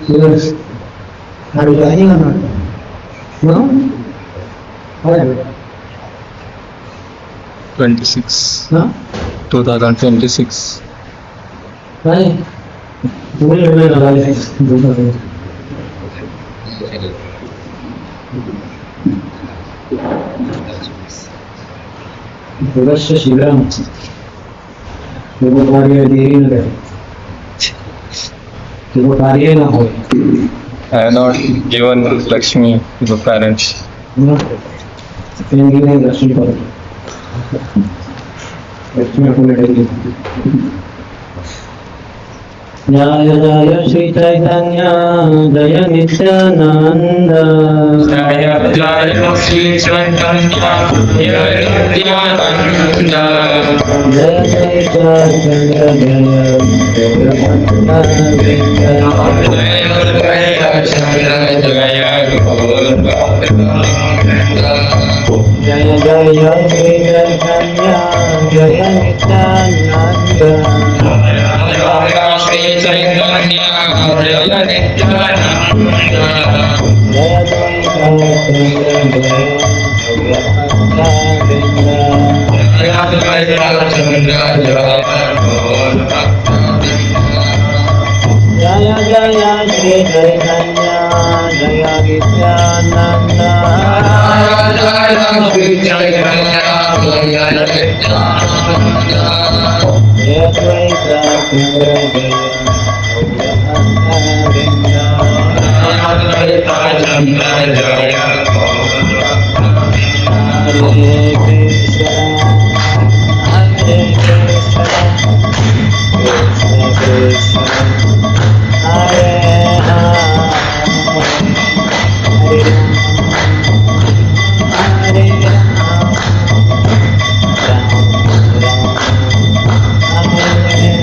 Yes. Are you joining or not? No? What? 26. No? 2026. Why? You will remember all this. Reverse Shivam. You go carry a deal. You go carry a no. I have not given Lakshmi to the parents. No. Then give him Lakshmi for it. Lakshmi for it. Jaya Jaya Sri Chaitanya Jaya Nityananda Jaya Jaya Sri Chaitanya Jaya Nityananda Jaya Jaya Chaitanya Jaya Jaya Jaya Sri Chaitanya Jaya Nityananda Sri Chaitanya Jaya Nityananda Jaya Jaya Sri Chaitanya Jaya Nityananda Jaya Sri Chaitanya Jaya Nityananda Jaya Dvaita Chandra Jaya Hare Krishna Hare Krishna Krishna Krishna Hare Hare Hare Ram Ram Ram Hare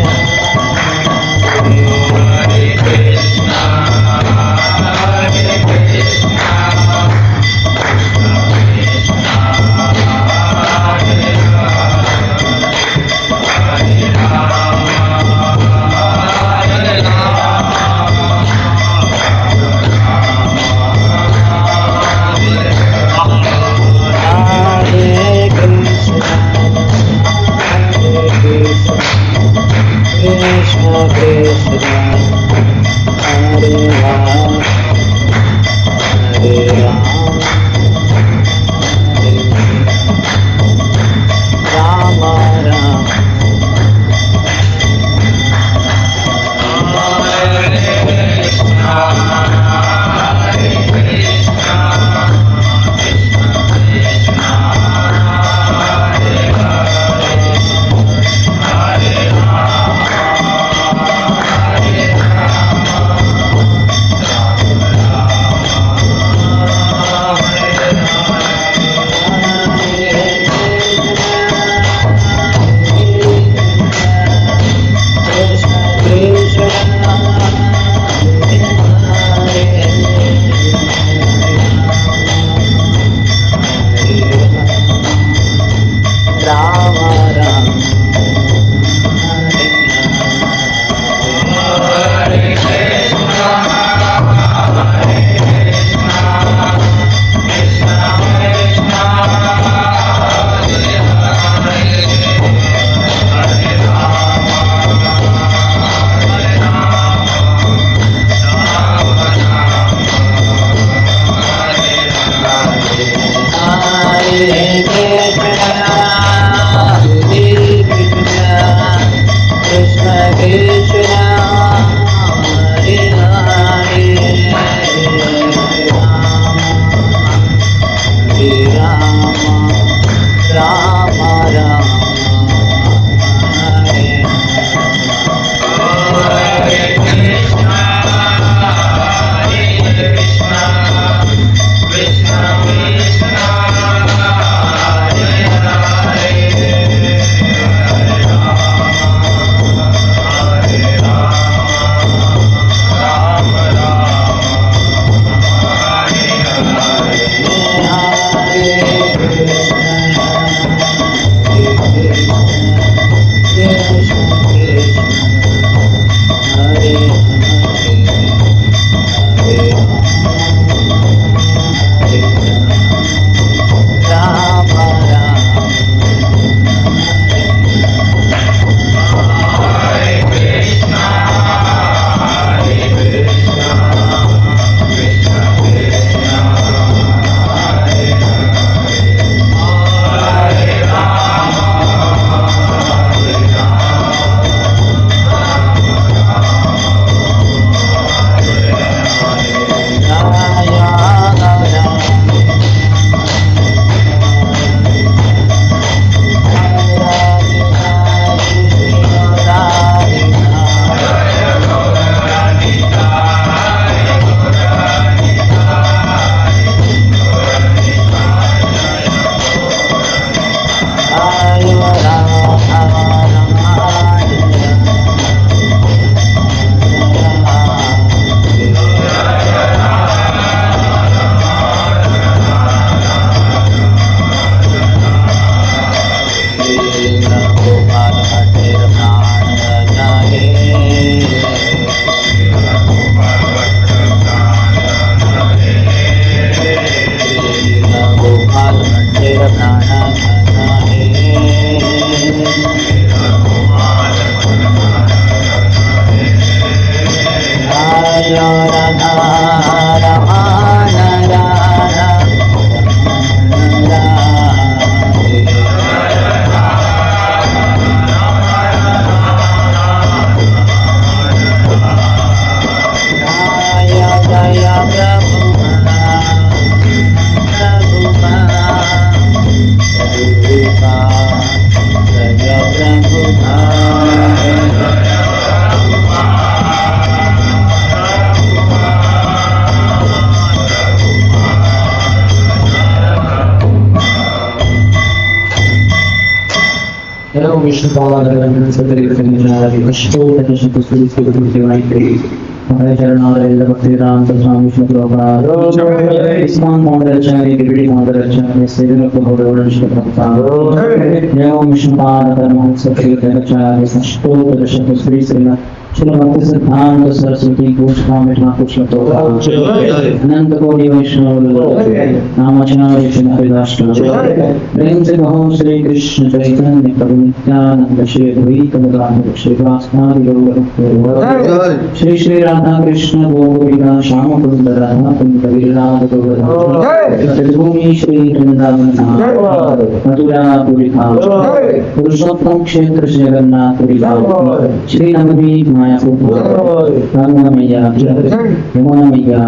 Vishnupada Sataritanjari Ashtotanashatusurisivaitai Hare Charanarenda Bhaktivedanta Swami Vishnu Prabhupada Isman Mohandaracharya Giri Mohandaracharya Sevaka Bhagavan Vishnu Prabhupada Namo Vishnupada Paramahansa Sataritanjari Ashtotanashatusurisivaitai Shrimati Siddhanta Saraswati Goswami Thakur Shlatoka Ananta Kodi Vaishnava Namacharya Shri Haridashta Prem Se Kaho Shri Krishna Chaitanya Prabhu Shri Advaita Gadadhar Shri Vasnadi Gaura Shri Shri Radha Krishna Gopika Shama Kunda Radha Kunda Virada Gaura Bhumi Shri Vrindavan Mathura Purika Purushottam Kshetra Shri Jagannath Purika Shri Navadvip Maya Ranga Maya Yamuna Maya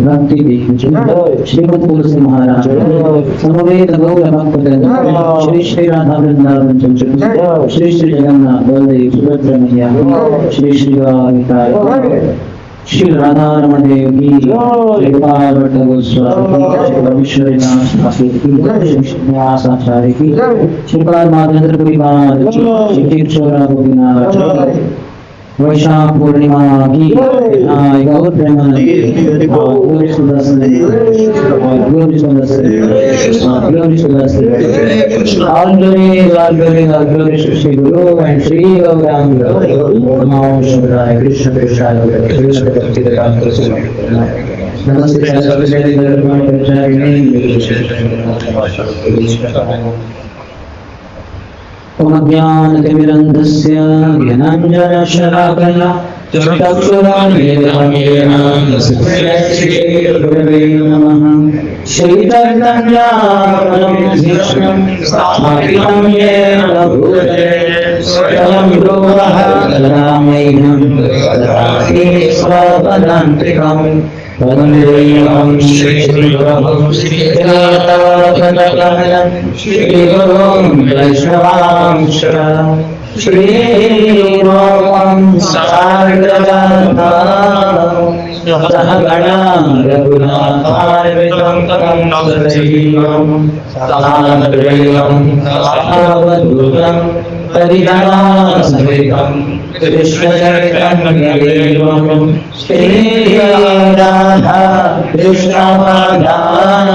Bhakti Devi Shrimad Tulsi Maharaj Samaveda Gaura Bhakta Shri Shri Radha Vrindavan Chandra Shri Shri Jagannath Baldev Subhadra Maya Shri Shri Gaurita Shri Radha Ramadev Ki Shri Gopal Bhatta Goswami Shri Vishwanath Thakur Ki Shri Nyasacharya Ki Shri Pad Madhendra Puripad Shri Tirthara Gopinath Vaishak Purnima Ki Gaur Premanand Gauri Sudasana Gauri Sudasana Gauri Sudasana All glory Shri Guru and Shri Gauranga Namo Shivaya Krishna Krishna Krishna Krishna Namaste Saraswati Dharma Omagyanatimirandasya Gyananjana Shalakaya Chakshuranilamyena Sri Gurave Namaha Shri Chaitanya Charitamrita Sthapitam Yena Bhutale Swayam Ruvaha Ramayam Dadati Svapadantrikam Vandeyam Shri Guraham Shri Jatavakadakalam Shri Gurum Vaishnavam Shri Ram Sargadatam Sahagana Raghunatharvitam Sajivam Sahanadriyam Sahavadutam Paridana Sahitam Krishna Chaitanya Devam Shri Radha Krishna Madhava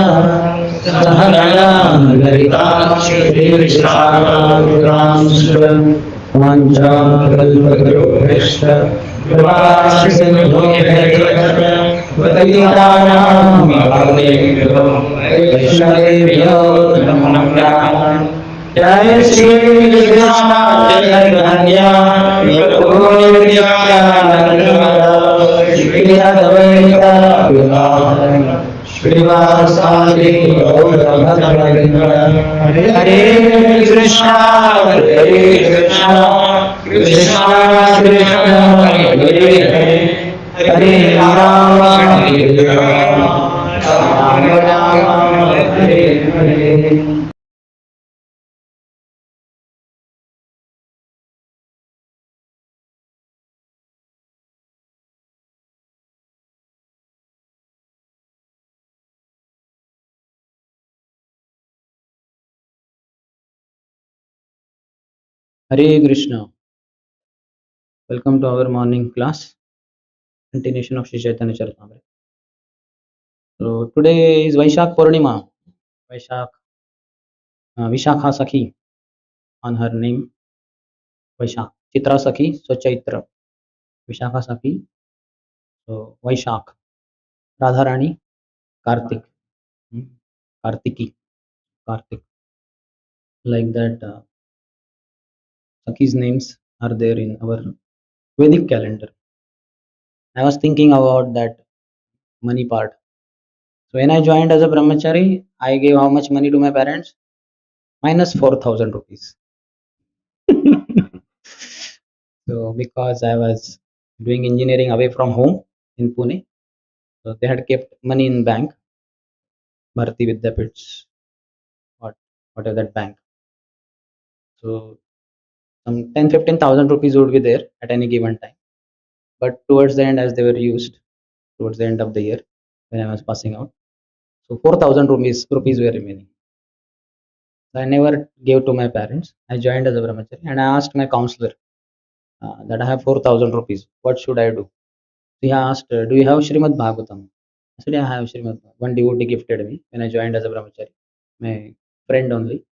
Sahagana Lalita Shri Krishna Ram Vancha Kalpatarubhishta Vipasindhu Vatitanam Bhavnebhyo Vaishnavebhyo Namo Namaha Jai Shri Krishna Chaitanya Prabhu Nityananda Shri Advaita Gadadhar Srivasadi Gaura Bhakta Hare Krishna Krishna Krishna Hare Rama Hare Rama Rama Rama Hare Hare Hare Krishna. Welcome to our morning class, continuation of Shri Chaitanya Charitamrita. So today is Vaishak Purnima. Vaishak, Vishakha Sakhi on her name Vaishak. Chitra Sakhi, so Chaitra. Vishakha Sakhi, so Vaishak. Radharani, Kartik. Kartiki, Kartik. Like that, Sakhi's names are there in our Vedic calendar. I was thinking about that money part. So when I joined as a brahmachari, I gave how much money to my parents? Minus 4,000 rupees. So because I was doing engineering away from home in Pune, so they had kept money in bank, Bharati Vidyapits, whatever that bank. So some 10-15,000 rupees would be there at any given time. But towards the end, as they were used, towards the end of the year, when I was passing out, so 4,000 rupees were remaining. I never gave to my parents. I joined as a brahmachari and I asked my counselor that I have 4,000 rupees. What should I do? He asked, do you have Srimad Bhagavatam? I said, yeah, I have Srimad Bhagavatam. One devotee gifted me when I joined as a brahmachari. My friend only,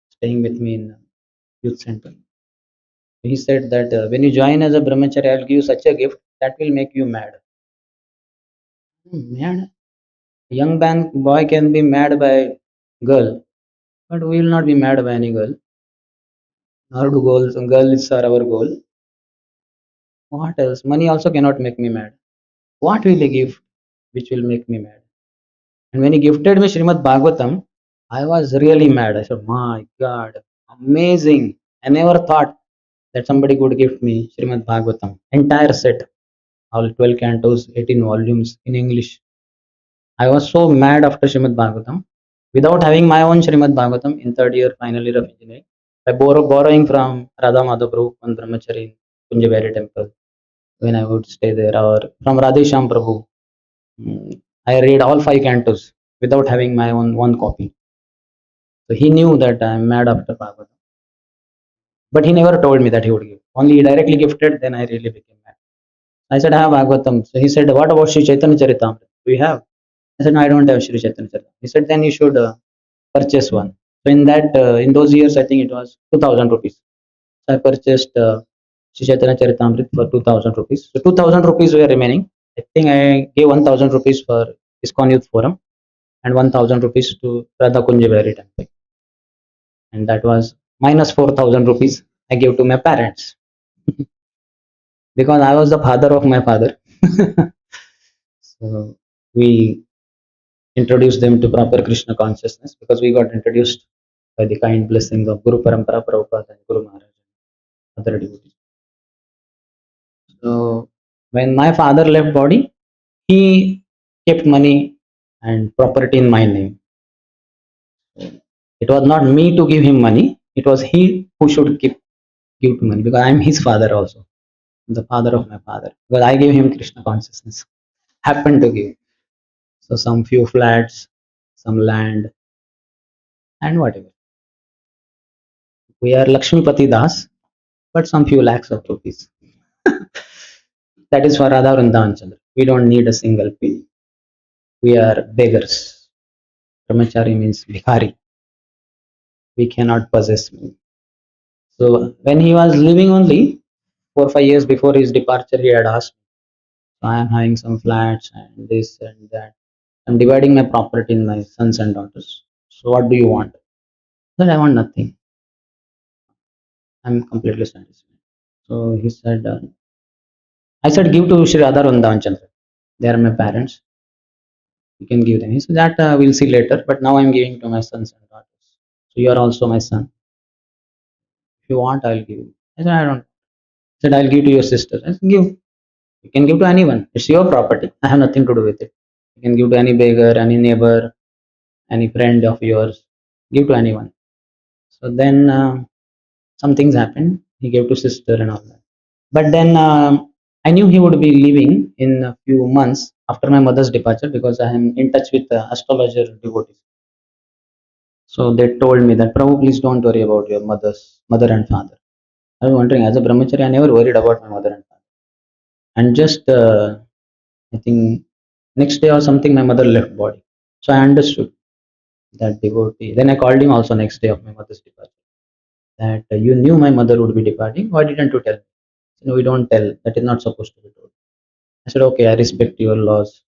staying with me in youth center. He said that when you join as a brahmachari, I'll give you such a gift that will make you mad. Mad? A young boy can be mad by girl, but we will not be mad by any girl. Nor do girls are our goal. What else? Money also cannot make me mad. What will he give which will make me mad? And when he gifted me Srimad Bhagavatam, I was really mad. I said, my God, amazing. I never thought that somebody could gift me Srimad Bhagavatam, entire set, all 12 cantos, 18 volumes in English. I was so mad after Srimad Bhagavatam. Without having my own Srimad Bhagavatam in third year, final year of engineering, by borrowing from Radha Madhaprabhu, one brahmachari in Kunjaveri temple, when I would stay there, or from Radhesham Prabhu. I read all 5 cantos without having my own one copy. So he knew that I am mad after Bhagavatam. But he never told me that he would give. Only he directly gifted, then I really became mad. I said, I have Bhagavatam. So he said, what about Sri Chaitanya Charitamrita? Do you have? I said, no, I don't have Sri Chaitanya Charitamrita. He said, then you should purchase one. So in those years, I think it was 2,000 rupees. So I purchased Sri Chaitanya Charitamrita for 2,000 rupees. So 2,000 rupees were remaining. I think I gave 1,000 rupees for ISKCON Youth Forum and 1,000 rupees to Radha Kunjaveri temple. And that was minus 4,000 rupees I gave to my parents. Because I was the father of my father. So we introduced them to proper Krishna consciousness because we got introduced by the kind blessings of Guru Parampara Prabhupada and Guru Maharaj and other devotees. So when my father left body, he kept money and property in my name. It was not me to give him money, it was he who should give to money because I am his father also, the father of my father. Because I gave him Krishna consciousness, happened to give. So some few flats, some land, and whatever. We are Lakshmipati Das, but some few lakhs of rupees. That is for Radha Vrindavan Chandra. We don't need a single penny. We are beggars. Brahmachari means bhikhari. We cannot possess money. So when he was living only 4 or 5 years before his departure, he had asked me, I am having some flats and this and that. I'm dividing my property in my sons and daughters. So what do you want? I said, I want nothing. I'm completely satisfied. So he said, I said, give to Sri Radha Vrindavan Chandra. They are my parents. You can give them. He said, that we'll see later, but now I'm giving to my sons and daughters. So you are also my son. If you want, I'll give you. I said, I don't. He said, I'll give to your sister. I said, give. You can give to anyone. It's your property. I have nothing to do with it. You can give to any beggar, any neighbor, any friend of yours. Give to anyone. So then some things happened. He gave to sister and all that. But then I knew he would be leaving in a few months after my mother's departure because I am in touch with astrologer devotees. So they told me that, Prabhu, please don't worry about your mother and father. I was wondering, as a brahmachari, I never worried about my mother and father. And just, I think, next day or something, my mother left body. So I understood that devotee. Then I called him also next day of my mother's departure. That you knew my mother would be departing. Why didn't you tell me? No, we don't tell. That is not supposed to be told. I said, okay, I respect your laws,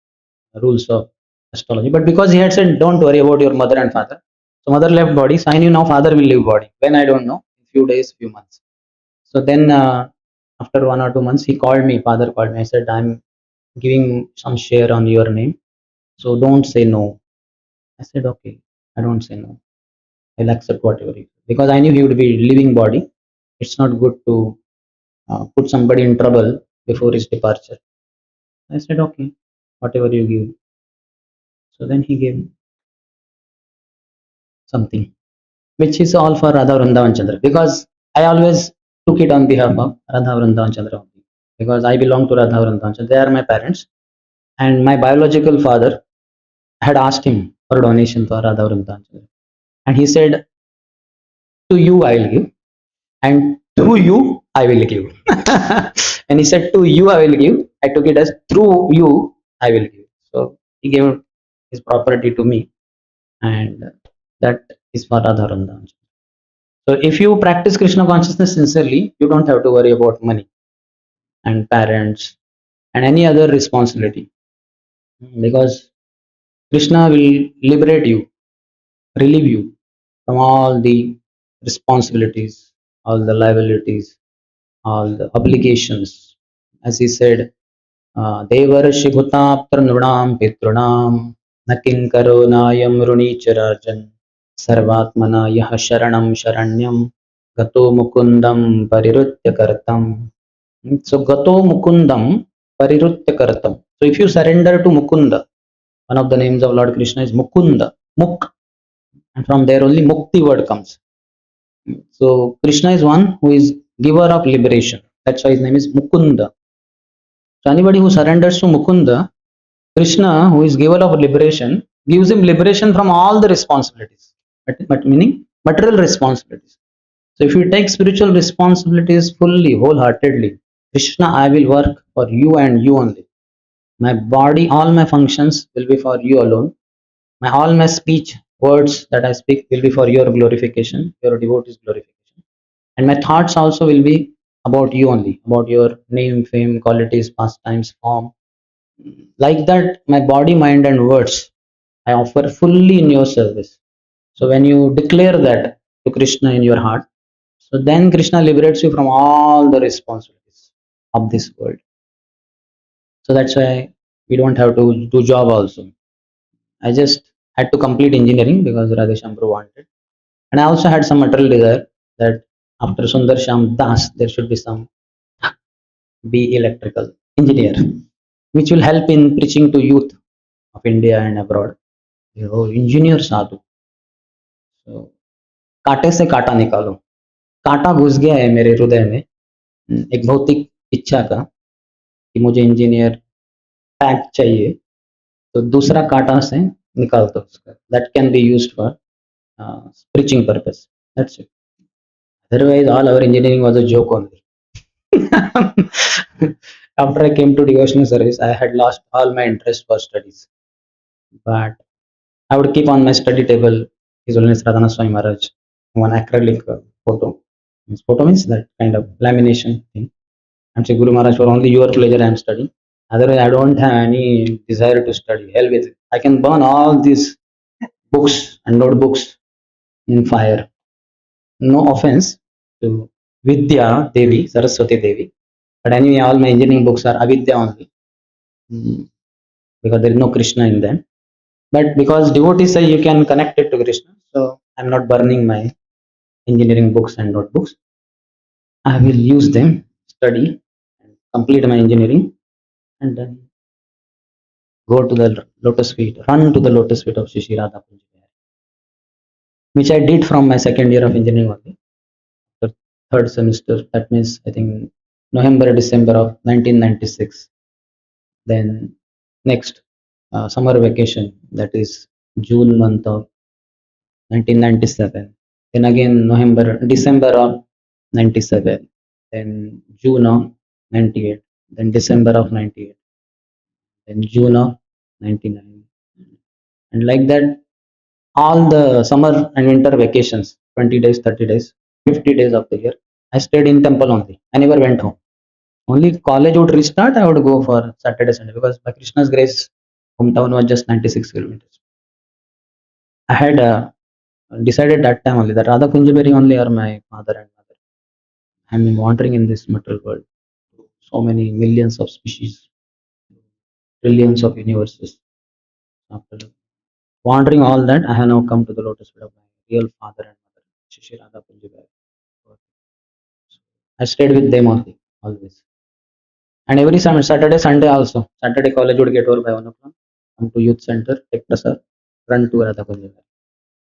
rules of astrology. But because he had said, don't worry about your mother and father. So mother left body. So I knew now father will leave body. When I don't know, few days, few months. So then after 1 or 2 months, he called me, father called me. I said, I'm giving some share on your name. So don't say no. I said, okay, I don't say no. I'll accept whatever you say. Because I knew he would be leaving body. It's not good to put somebody in trouble before his departure. I said, okay, whatever you give. So then he gave something, which is all for Radha Vrindavan Chandra. Because I always took it on behalf of Radha Vrindavan Chandra only. Because I belong to Radha Vrindavan Chandra. They are my parents. And my biological father had asked him for donation for Radha Vrindavan Chandra. And he said, to you I will give, and through you I will give. And he said, to you I will give. I took it as through you I will give. So he gave his property to me, and that is for Radharanda. So if you practice Krishna consciousness sincerely, you don't have to worry about money and parents and any other responsibility, because Krishna will liberate you, relieve you from all the responsibilities, all the liabilities, all the obligations. As he said, Devarshi Bhutaptra Nrunam Pitrunam Nakin Karo Nayam Runicharajan Sarvatmana Yaha Sharanam Sharanyam Gato Mukundam Parirutya Kartam. So Gato Mukundam Parirutya Kartam. So if you surrender to Mukunda, one of the names of Lord Krishna is Mukunda, Muk, and from there only Mukti word comes. So Krishna is one who is giver of liberation. That's why his name is Mukunda. So anybody who surrenders to Mukunda, Krishna, who is giver of liberation, gives him liberation from all the responsibilities, but meaning material responsibilities. So if you take spiritual responsibilities fully, wholeheartedly, Krishna, I will work for you and you only. My body, all my functions will be for you alone. All my speech, words that I speak will be for your glorification, your devotee's glorification. And my thoughts also will be about you only, about your name, fame, qualities, pastimes, form. Like that, my body, mind, and words I offer fully in your service. So when you declare that to Krishna in your heart, so then Krishna liberates you from all the responsibilities of this world. So that's why we don't have to do job also. I just had to complete engineering because Radheshyam Pr wanted. And I also had some material desire that after Sundershyam Das, there should be some be electrical engineer, which will help in preaching to youth of India and abroad. Oh, engineer Sadhu. So कांटे से कांटा निकालो. कांटा घुस गया है मेरे हृदय में, एक भौतिक इच्छा का कि मुझे इंजीनियर टैग चाहिए, तो दूसरा कांटा से निकाल दो उसका. That can be used for preaching purpose. That's it. Otherwise, all our engineering was a joke only. After I came to devotional service, I had lost all my interest for studies. But I would keep on my study table His Holiness Radhana Swami Maharaj one acrylic photo. Photo means that kind of lamination thing. And say, Guru Maharaj, for only your pleasure I am studying. Otherwise, I don't have any desire to study. Hell with it. I can burn all these books and notebooks in fire. No offense to Vidya Devi, Saraswati Devi. But anyway, all my engineering books are Avidya only. Because there is no Krishna in them. But because devotees say you can connect it to Krishna, so I'm not burning my engineering books and notebooks. I will use them, study, and complete my engineering, and then go to the lotus feet, run to the lotus feet of Shri Radha Kunja, which I did from my second year of engineering only. The third semester, that means I think November, December of 1996. Then next summer vacation, that is June month of 1997. Then again December of 97. Then June of 98. Then December of 98. Then June of 99. And like that, all the summer and winter vacations, 20 days, 30 days, 50 days of the year, I stayed in temple only. I never went home. Only college would restart, I would go for Saturday, Sunday, because by Krishna's grace, hometown was just 96 kilometers. I had decided that time only that Radha Kunjaberi only are my father and mother. I'm wandering in this material world. So many millions of species, trillions of universes. After wandering all that, I have now come to the lotus feet of my real father and mother, Shri Radha Kunjaberi. I stayed with them only, always. And every Saturday, Sunday also. Saturday college would get over by 1 o'clock. Come to youth center, take prasad, run to Radha Kunjaberi.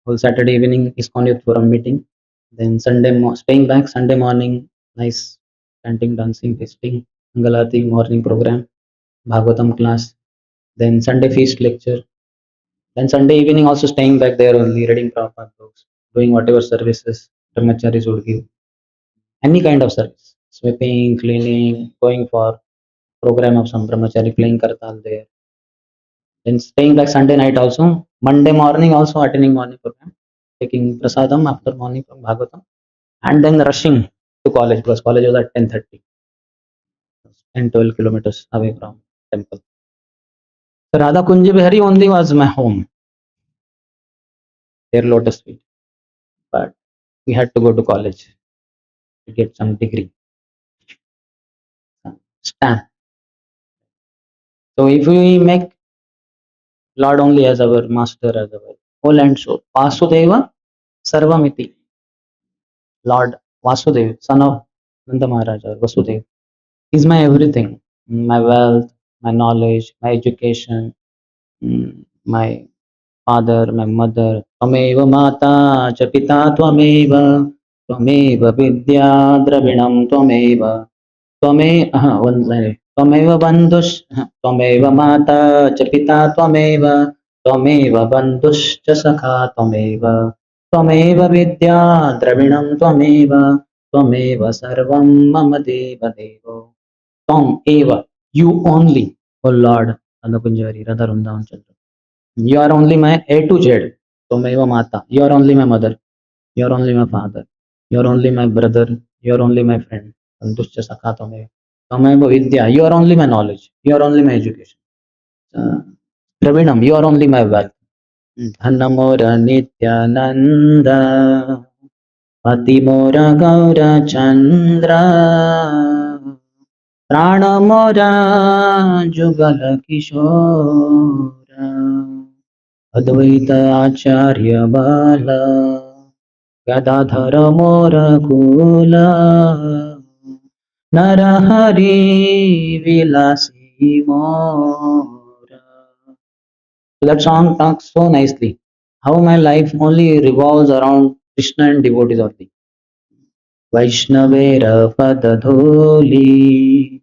Whole Saturday evening is Youth Forum meeting. Then staying back Sunday morning, nice chanting, dancing, feasting, Mangalati morning program, Bhagavatam class. Then Sunday feast lecture. Then Sunday evening also staying back there only, reading Prabhupada books, doing whatever services. brahmacharis would give any kind of service, sweeping, cleaning, going for program of some brahmachari playing kartal there, then staying back Sunday night also, Monday morning also attending morning program, taking prasadam after morning from Bhagavatam, and then rushing to college because college was at 10:30, 10-12 kilometers away from temple. So Radha Kunj Bihari only was my home, their lotus feet, but we had to go to college to get some degree, stamp. So if we make Lord only as our master, as our whole and soul, Vasudeva Sarvamiti, Lord Vasudev, son of Nanda Maharaj or Vasudev, is my everything, my wealth, my knowledge, my education, my father, my mother. Tvameva mata cha pita tvameva, tvameva vidya dravinam tvameva. One line. Tvameva bandhush, tvameva mata cha pita tvameva, tvameva bandhush cha sakha tvameva, tvameva vidya dravinam tvameva, tvameva sarvam mama deva devo. Tvam eva, you only, O Lord, Anakunjari, Radha Vrindavan Chandra. You are only my A to Z. Tvameva mata, you are only my mother, you are only my father, you are only my brother, you are only my friend. Bandhushcha sakha tvameva. Tvameva vidya, you are only my knowledge, you are only my education. Dravinam, you are only my wealth. Dhanamora Nityananda, Patimora Gaura Chandra, Pranamora Jugala Kishora, Advaita Acharya Bala, Gadadhara Mora Kula, Narahari Vilasi Mora. That song talks so nicely. How my life only revolves around Krishna and devotees only. Vaishnavera Padadholi,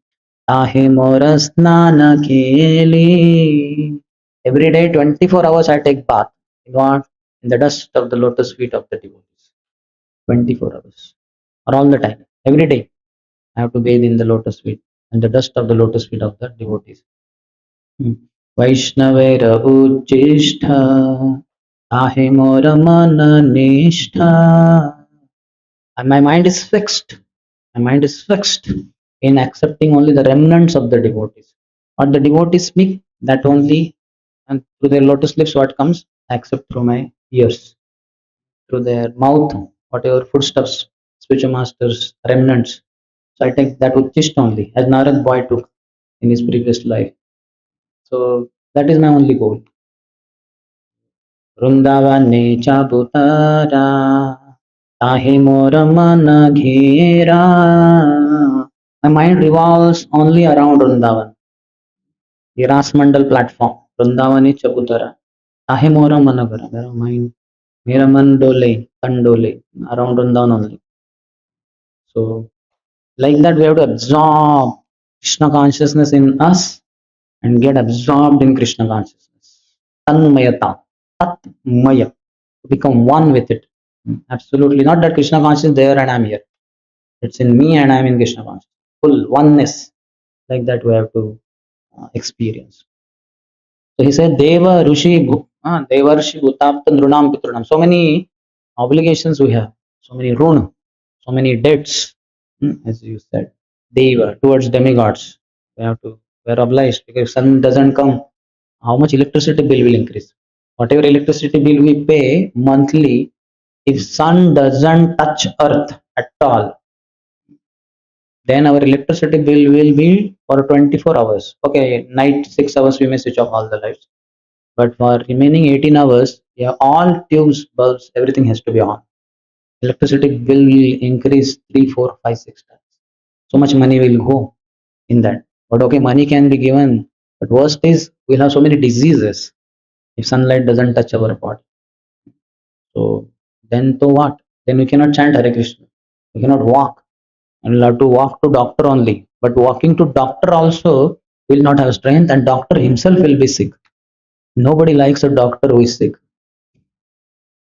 Ahe Mora Snana Keli. Every day, 24 hours, I take bath in the dust of the lotus feet of the devotees. 24 hours. Or all the time. Every day, I have to bathe in the lotus feet and the dust of the lotus feet of the devotees. Vaishnavera Ujjishtha, Ahe Mora Mana Nishtha. And my mind is fixed. My mind is fixed in accepting only the remnants of the devotees. What the devotees speak, that only, and through their lotus lips, what comes, I accept through my ears, through their mouth, whatever footsteps, spiritual masters, remnants. So I take that Uchist only, as Narad Boy took in his previous life. So that is my only goal. Vrindavane Chabutara, Tahe Mora Mana Ghera. My mind revolves only around Vrindavan, the Ras Mandal platform. Vrindavane Chabutara, Tahe Mora Mana Ghera. Mera mind, Mera man dole, tan dole, around Vrindavan only. So like that, we have to absorb Krishna consciousness in us and get absorbed in Krishna consciousness. Tanmayata, Tatmaya, become one with it. Absolutely not that Krishna consciousness is there and I'm here. It's in me and I'm in Krishna consciousness. Full oneness. Like that we have to experience. So he said, Deva Rushi Devarshi Bhutapta Nrunam Pitrunam. So many obligations we have, so many runa, so many debts, as you said. Deva towards demigods. We have to, we're obliged because sun doesn't come. How much electricity bill will increase? Whatever electricity bill we pay monthly, if sun doesn't touch earth at all, then our electricity bill will be for 24 hours. Okay, night 6 hours we may switch off all the lights, but for remaining 18 hours, yeah, all tubes, bulbs, everything has to be on. Electricity bill will increase 3, 4, 5, 6 times. So much money will go in that. But okay, money can be given, but worst is we'll have so many diseases if sunlight doesn't touch our body. So then to what? Then we cannot chant Hare Krishna. We cannot walk. And we'll have to walk to doctor only. But walking to doctor also will not have strength, and doctor himself will be sick. Nobody likes a doctor who is sick.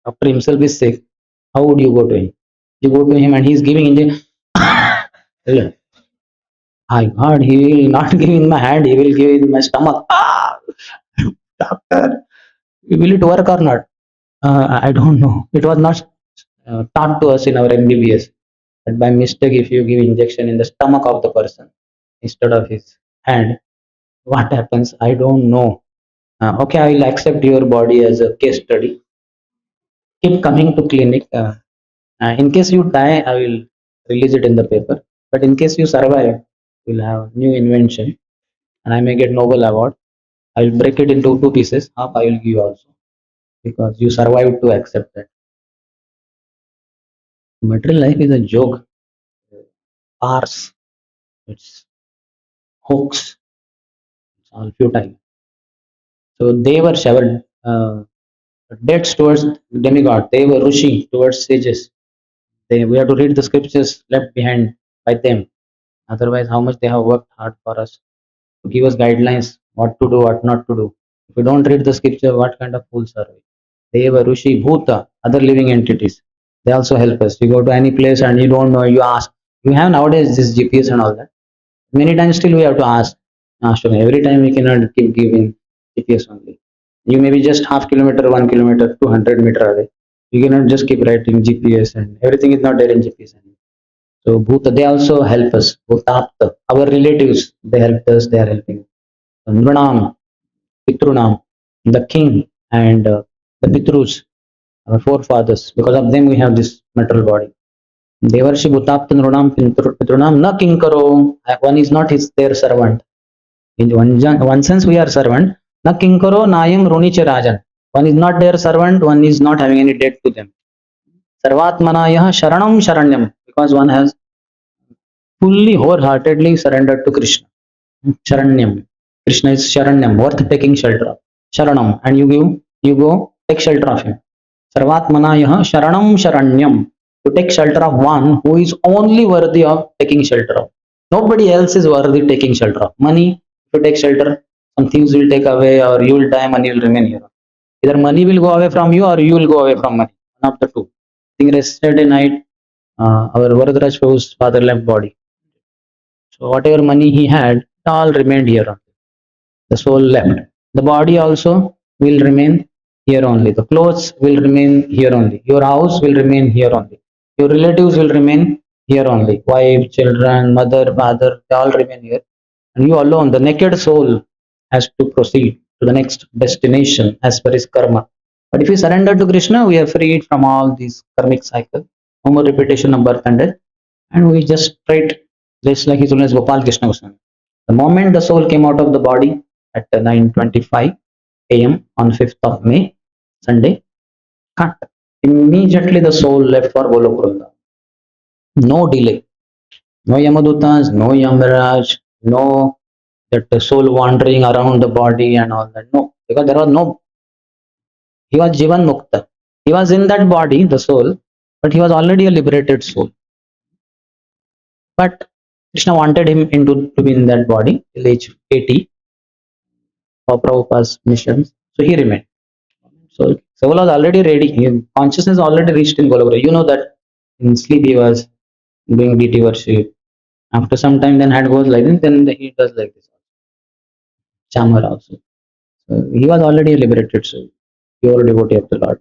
Doctor himself is sick. How would you go to him? You go to him and he's giving injection. My God, he will not give in my hand, he will give in my stomach. Doctor, will it work or not? I don't know. It was not taught to us in our MBBS that by mistake, if you give injection in the stomach of the person instead of his hand, what happens? I don't know. Okay, I will accept your body as a case study. Keep coming to clinic. In case you die, I will release it in the paper. But in case you survive, we'll have new invention, and I may get Nobel Award. I will break it into two pieces. Half I will give you also because you survived to accept that. Material life is a joke, farce. It's hoax. It's all futile. So they were showered debts towards demigod. They were rushing towards sages. We have to read the scriptures left behind by them. Otherwise, how much they have worked hard for us to give us guidelines what to do, what not to do. If we don't read the scripture, what kind of fools are we? Deva, Rushi, Bhuta, other living entities. They also help us. You go to any place and you don't know, you ask. We have nowadays this GPS and all that. Many times still we have to ask. Every time we cannot keep giving GPS only. You may be just half kilometer, 1 kilometer, 200 meter away. You cannot just keep writing GPS and everything is not there in GPS anymore. So Bhuta, they also help us. Bhutapta, our relatives, they helped us, they are helping. Nranam, Pitrunam, the king and the Pitrus, our forefathers. Because of them we have this material body. Devarshi Bhutapta Nranam Pitrunam na kinkaro. One is not their servant. In one sense we are servant. Na kinkaro nayam runiche rajan. One is not their servant, one is not having any debt to them. Sarvatmanayah sharanam sharanyam. Because one has fully wholeheartedly surrendered to Krishna. Sharanyam. Krishna is Sharanyam, worth taking shelter of. Sharanam. And you go take shelter of him. Sarvatmanayah sharanam sharanyam. You take shelter of one who is only worthy of taking shelter of. Nobody else is worthy taking shelter of. Money, if you take shelter, some things will take away, or you will die, money will remain here. Either money will go away from you or you will go away from money. One of the two. I think yesterday night, our Varadaraj Prabhu's father left body. So whatever money he had, it all remained here. The soul left. The body also will remain here only. The clothes will remain here only. Your house will remain here only. Your relatives will remain here only. Wife, children, mother, father, they all remain here. And you alone, the naked soul, has to proceed to the next destination as per his karma. But if we surrender to Krishna, we are freed from all these karmic cycles. No more repetition of birth and death. And we just straight, just like his holiness Gopal Krishna Goswami. The moment the soul came out of the body at 9:25 a.m. on 5th of May, Sunday, cut. Immediately the soul left for Golokrunda. No delay. No Yamadutas, no Yamaraj, no that the soul wandering around the body and all that. No, because there was no, he was Jivan Mukta. He was in that body, the soul, but he was already a liberated soul. But Krishna wanted him to be in that body till age 80 for Prabhupada's missions. So he remained. So soul was already ready. His consciousness already reached in Golokura. You know that in sleep he was doing deity worship. After some time, then head goes like this, then he does like this. Chamar also. So he was already a liberated soul, pure devotee of the Lord.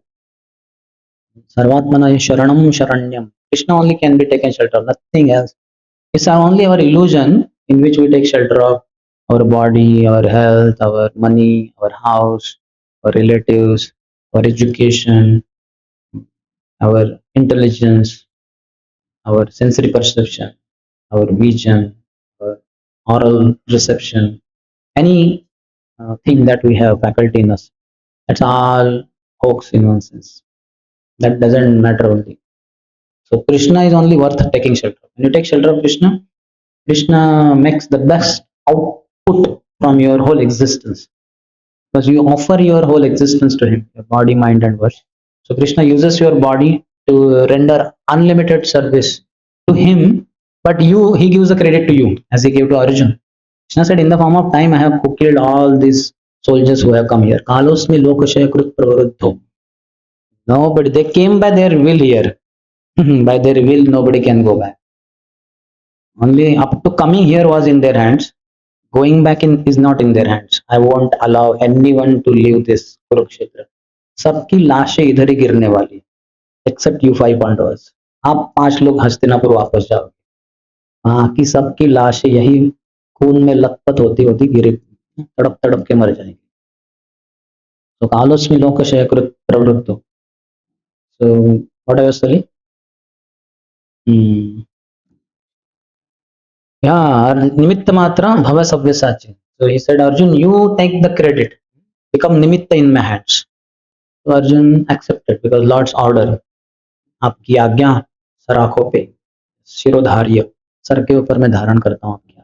Sarvatmana Sharanam Sharanyam. Krishna only can be taken shelter of, nothing else. It's only our illusion in which we take shelter of our body, our health, our money, our house, our relatives, our education, our intelligence, our sensory perception, our vision, our oral reception, any thing that we have faculty in us. That's all hoax in one sense. That doesn't matter only. So Krishna is only worth taking shelter. When you take shelter of Krishna, Krishna makes the best output from your whole existence. Because you offer your whole existence to him, your body, mind, and worship. So Krishna uses your body to render unlimited service to him, but he gives the credit to you, as he gave to Arjuna. Krishna said, in the form of time, I have killed all these soldiers who have come here. Kalosmi lokashaya krut pravrudho. Nobody, they came by their will here. By their will, nobody can go back. Only up to coming here was in their hands. Going back in is not in their hands. I won't allow anyone to leave this Kurukshetra. सबकी लाशें इधर ही गिरने वाली, except you 5 Pandavas. आप 5 लोग हस्तिनापुर वापस जाओगे, बाकी सबकी लाशें यही खून में लथपथ होती होती गिरे, तड़प तड़प के मर जाएंगे. तो कालोस्मि लोकशय कृत प्रवृत्तो. So what I was telling? Yeah, nimitta matra bhava sabyasachi. So he said, Arjun, you take the credit, become nimitta in my hands. So Arjun accepted because Lord's order, आपकी आज्ञा सर आंखों पे शिरोधार्य, सर के ऊपर मैं धारण करता हूँ आपकी.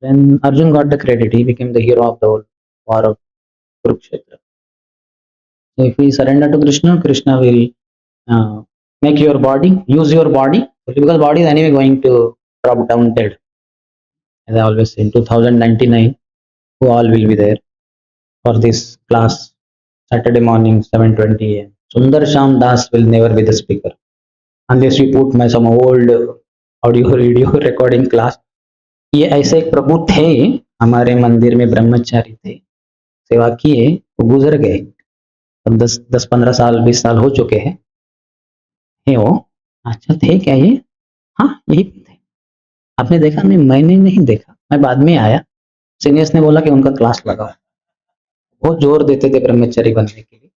Then Arjun got the credit. He became the hero of the whole war of Kurukshetra. So if we surrender to Krishna, Krishna will make your body, use your body, because body is anyway going to drop down dead. As I always say, in 2099, who all will be there for this class, Saturday morning, 7:20 a.m. Sundershyam Das will never be the speaker. Unless we put my some old audio video recording class. ये ऐसे एक प्रभु थे हमारे मंदिर में, ब्रह्मचारी थे, सेवा किए, वो गुजर गए. अब 10-15 साल 20 साल हो चुके हैं. वो अच्छा थे क्या ये? हाँ यही थे. आपने देखा नहीं? मैंने नहीं देखा, मैं बाद में आया. सीनियर्स ने बोला कि उनका क्लास लगाओ. बहुत जोर देते थे ब्रह्मचारी बनने के लिए.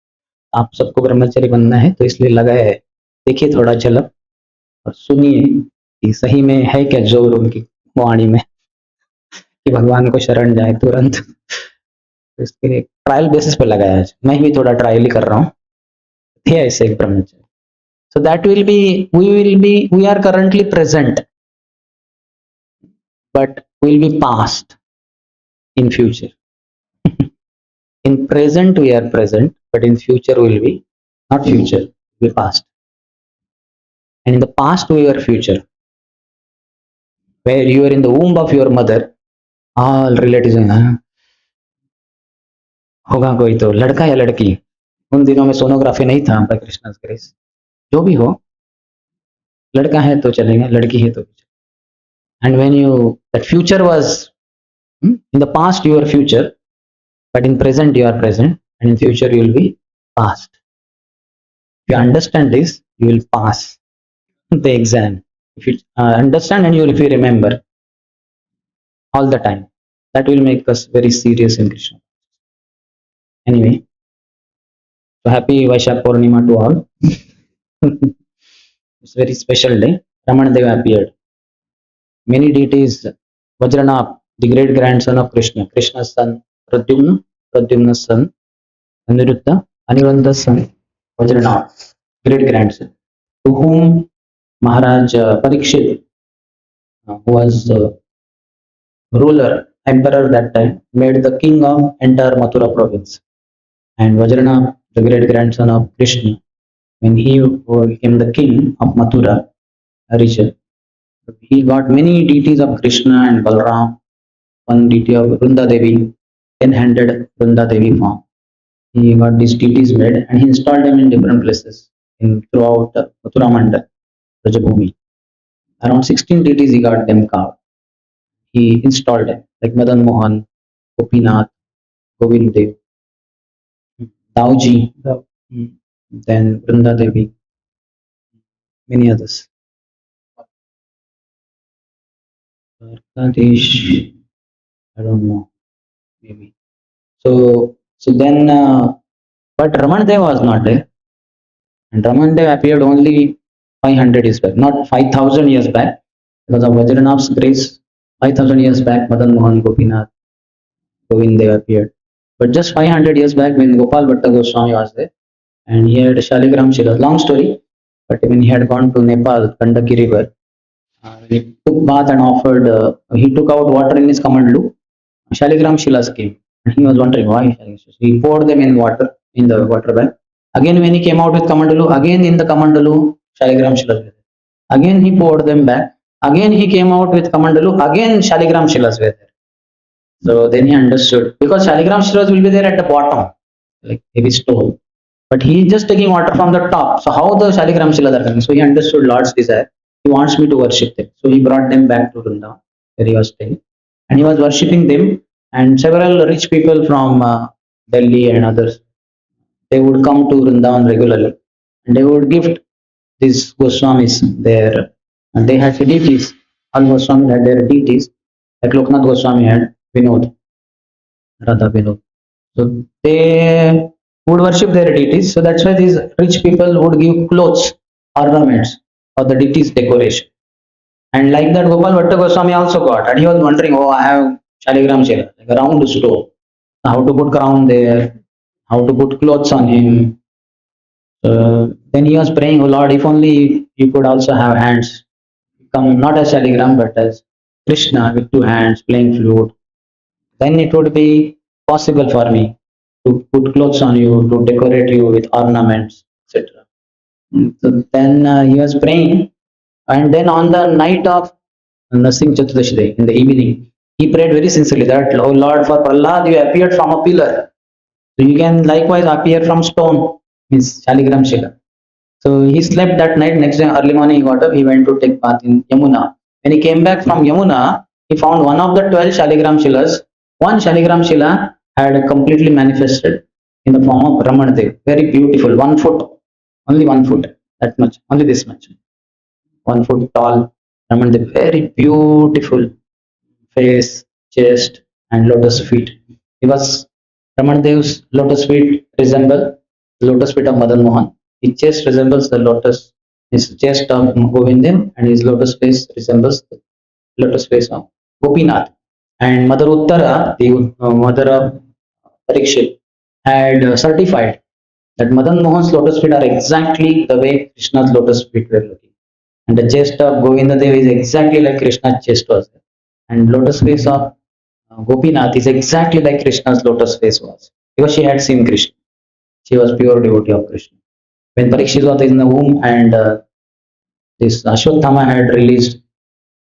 आप सबको ब्रह्मचारी बनना है तो इसलिए लगाया है. देखिए थोड़ा झलक और सुनिए कि सही में है क्या जोर उनकी वाणी में कि भगवान को शरण जाए तुरंत. तो इसके लिए ट्रायल बेसिस पे लगाया है. मैं भी थोड़ा ट्रायल ही कर रहा हूँ. थे ऐसे एक ब्रह्मचारी. So that will be, we are currently present, but will be past in future. In present we are present, but in future will be not future, will be past. And in the past we are future. Where you are in the womb of your mother, all relatives होगा कोई तो लड़का या लड़की. उन दिनों में sonography नहीं था, बाय कृष्णा's grace. जो भी हो, लड़का है तो चलेंगे, लड़की है तो. And when you, that future was, in the past you are future, but in present you are present, and in future you will be past. If you understand this, you will pass the exam. If you understand and if you remember all the time, that will make us very serious in Krishna. Anyway, so happy Vaishak Purnima to all. It's a very special day. Ramanadeva appeared. Many deities, Vajranath, the great grandson of Krishna, Krishna's son, Pradyumna, Pradyumna's son, Aniruddha, Aniruddha's son, Vajranath, great grandson, to whom Maharaj Parikshit, who was ruler, emperor that time, made the king of entire Mathura province. And Vajranath, the great grandson of Krishna, when he became the king of Mathura region, he got many deities of Krishna and Balram. One deity of Vrunda Devi, 10-handed Vrunda Devi form. He got these deities made and he installed them in different places throughout Mathura Mandal, Rajabhumi. Around 16 deities he got them carved. He installed them like Madan Mohan, Gopinath, Govind Dev, Dauji, then Vrunda Devi, many others. Karkadesh, I don't know, maybe. So then, but Ramandev was not there. And Ramandev appeared only 500 years back, not 5,000 years back, because of Vajranath's grace. 5,000 years back, Madan Mohan, Gopinath, Govind Dev appeared. But just 500 years back, when Gopal Bhatta Goswami was there, and he had Shaligram Shilas, long story, but when he had gone to Nepal, Gandaki river, he took bath and offered, he took out water in his kamandalu, Shaligram Shilas came, and he was wondering why. He poured them in water, in the water bag. Again, when he came out with kamandalu, again in the kamandalu, Shaligram Shilas were there. Again he poured them back. Again he came out with kamandalu, again Shaligram Shilas were there. So then he understood, because Shaligram Shilas will be there at the bottom, like heavy stone. But he is just taking water from the top. So how the Shaligram Shilas are coming? So he understood Lord's desire. He wants me to worship them. So he brought them back to Vrindavan, where he was staying. And he was worshipping them. And several rich people from Delhi and others, they would come to Vrindavan regularly. And they would gift these Goswamis their, and they had deities. All Goswamis had their deities. Like Loknath Goswami had Vinod, Radha Vinod. So they would worship their deities. So that's why these rich people would give clothes, ornaments for the deities' decoration. And like that, Gopal Bhatta Goswami also got. And he was wondering, oh, I have Shaligram Shila, like a round stone. How to put crown there, how to put clothes on him. Then he was praying, oh Lord, if only you could also have hands. Come not as Shaligram, but as Krishna with two hands playing flute. Then it would be possible for me to put clothes on you, to decorate you with ornaments, etc. So then he was praying, and then on the night of Nasing Chaturdashi day, in the evening, he prayed very sincerely that, oh Lord, for Prahlad you appeared from a pillar. So you can likewise appear from stone, means Shaligram Shila. So he slept that night. Next day, early morning, he got up. He went to take bath in Yamuna. When he came back from Yamuna, he found one of the 12 Shaligram Shilas. One Shaligram Shila had completely manifested in the form of Ramandev. Very beautiful, 1 foot, only 1 foot, that much, only this much. 1 foot tall Ramandev, very beautiful face, chest, and lotus feet. Because Ramanadev's lotus feet resemble the lotus feet of Madan Mohan. His chest resembles the lotus, his chest of Govindam, and his lotus face resembles the lotus face of Gopinath. And Mother Uttara, the mother of Parikshit, had certified that Madan Mohan's lotus feet are exactly the way Krishna's lotus feet were looking. And the chest of Govindadev is exactly like Krishna's chest was. And lotus face of Gopinath is exactly like Krishna's lotus face was. Because she had seen Krishna. She was pure devotee of Krishna. When Parikshit was in the womb and this Ashwatthama had released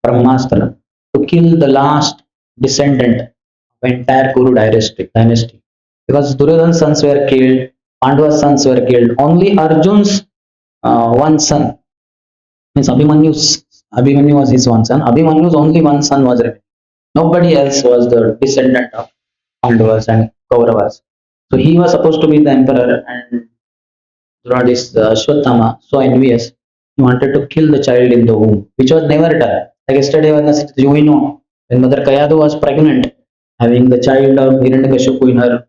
Brahmastra to kill the last descendant of entire Kuru dynasty. Because Duryodhana's sons were killed, Pandava's sons were killed, only Arjun's one son, means Abhimanyu was his one son, Abhimanyu's only one son was remaining. Nobody else was the descendant of Pandavas and Kauravas. So he was supposed to be the emperor, and this Ashwatthama, so envious, he wanted to kill the child in the womb, which was never done. Like yesterday, we know when Mother Kayadu was pregnant, having the child of Hiranyakashipu in her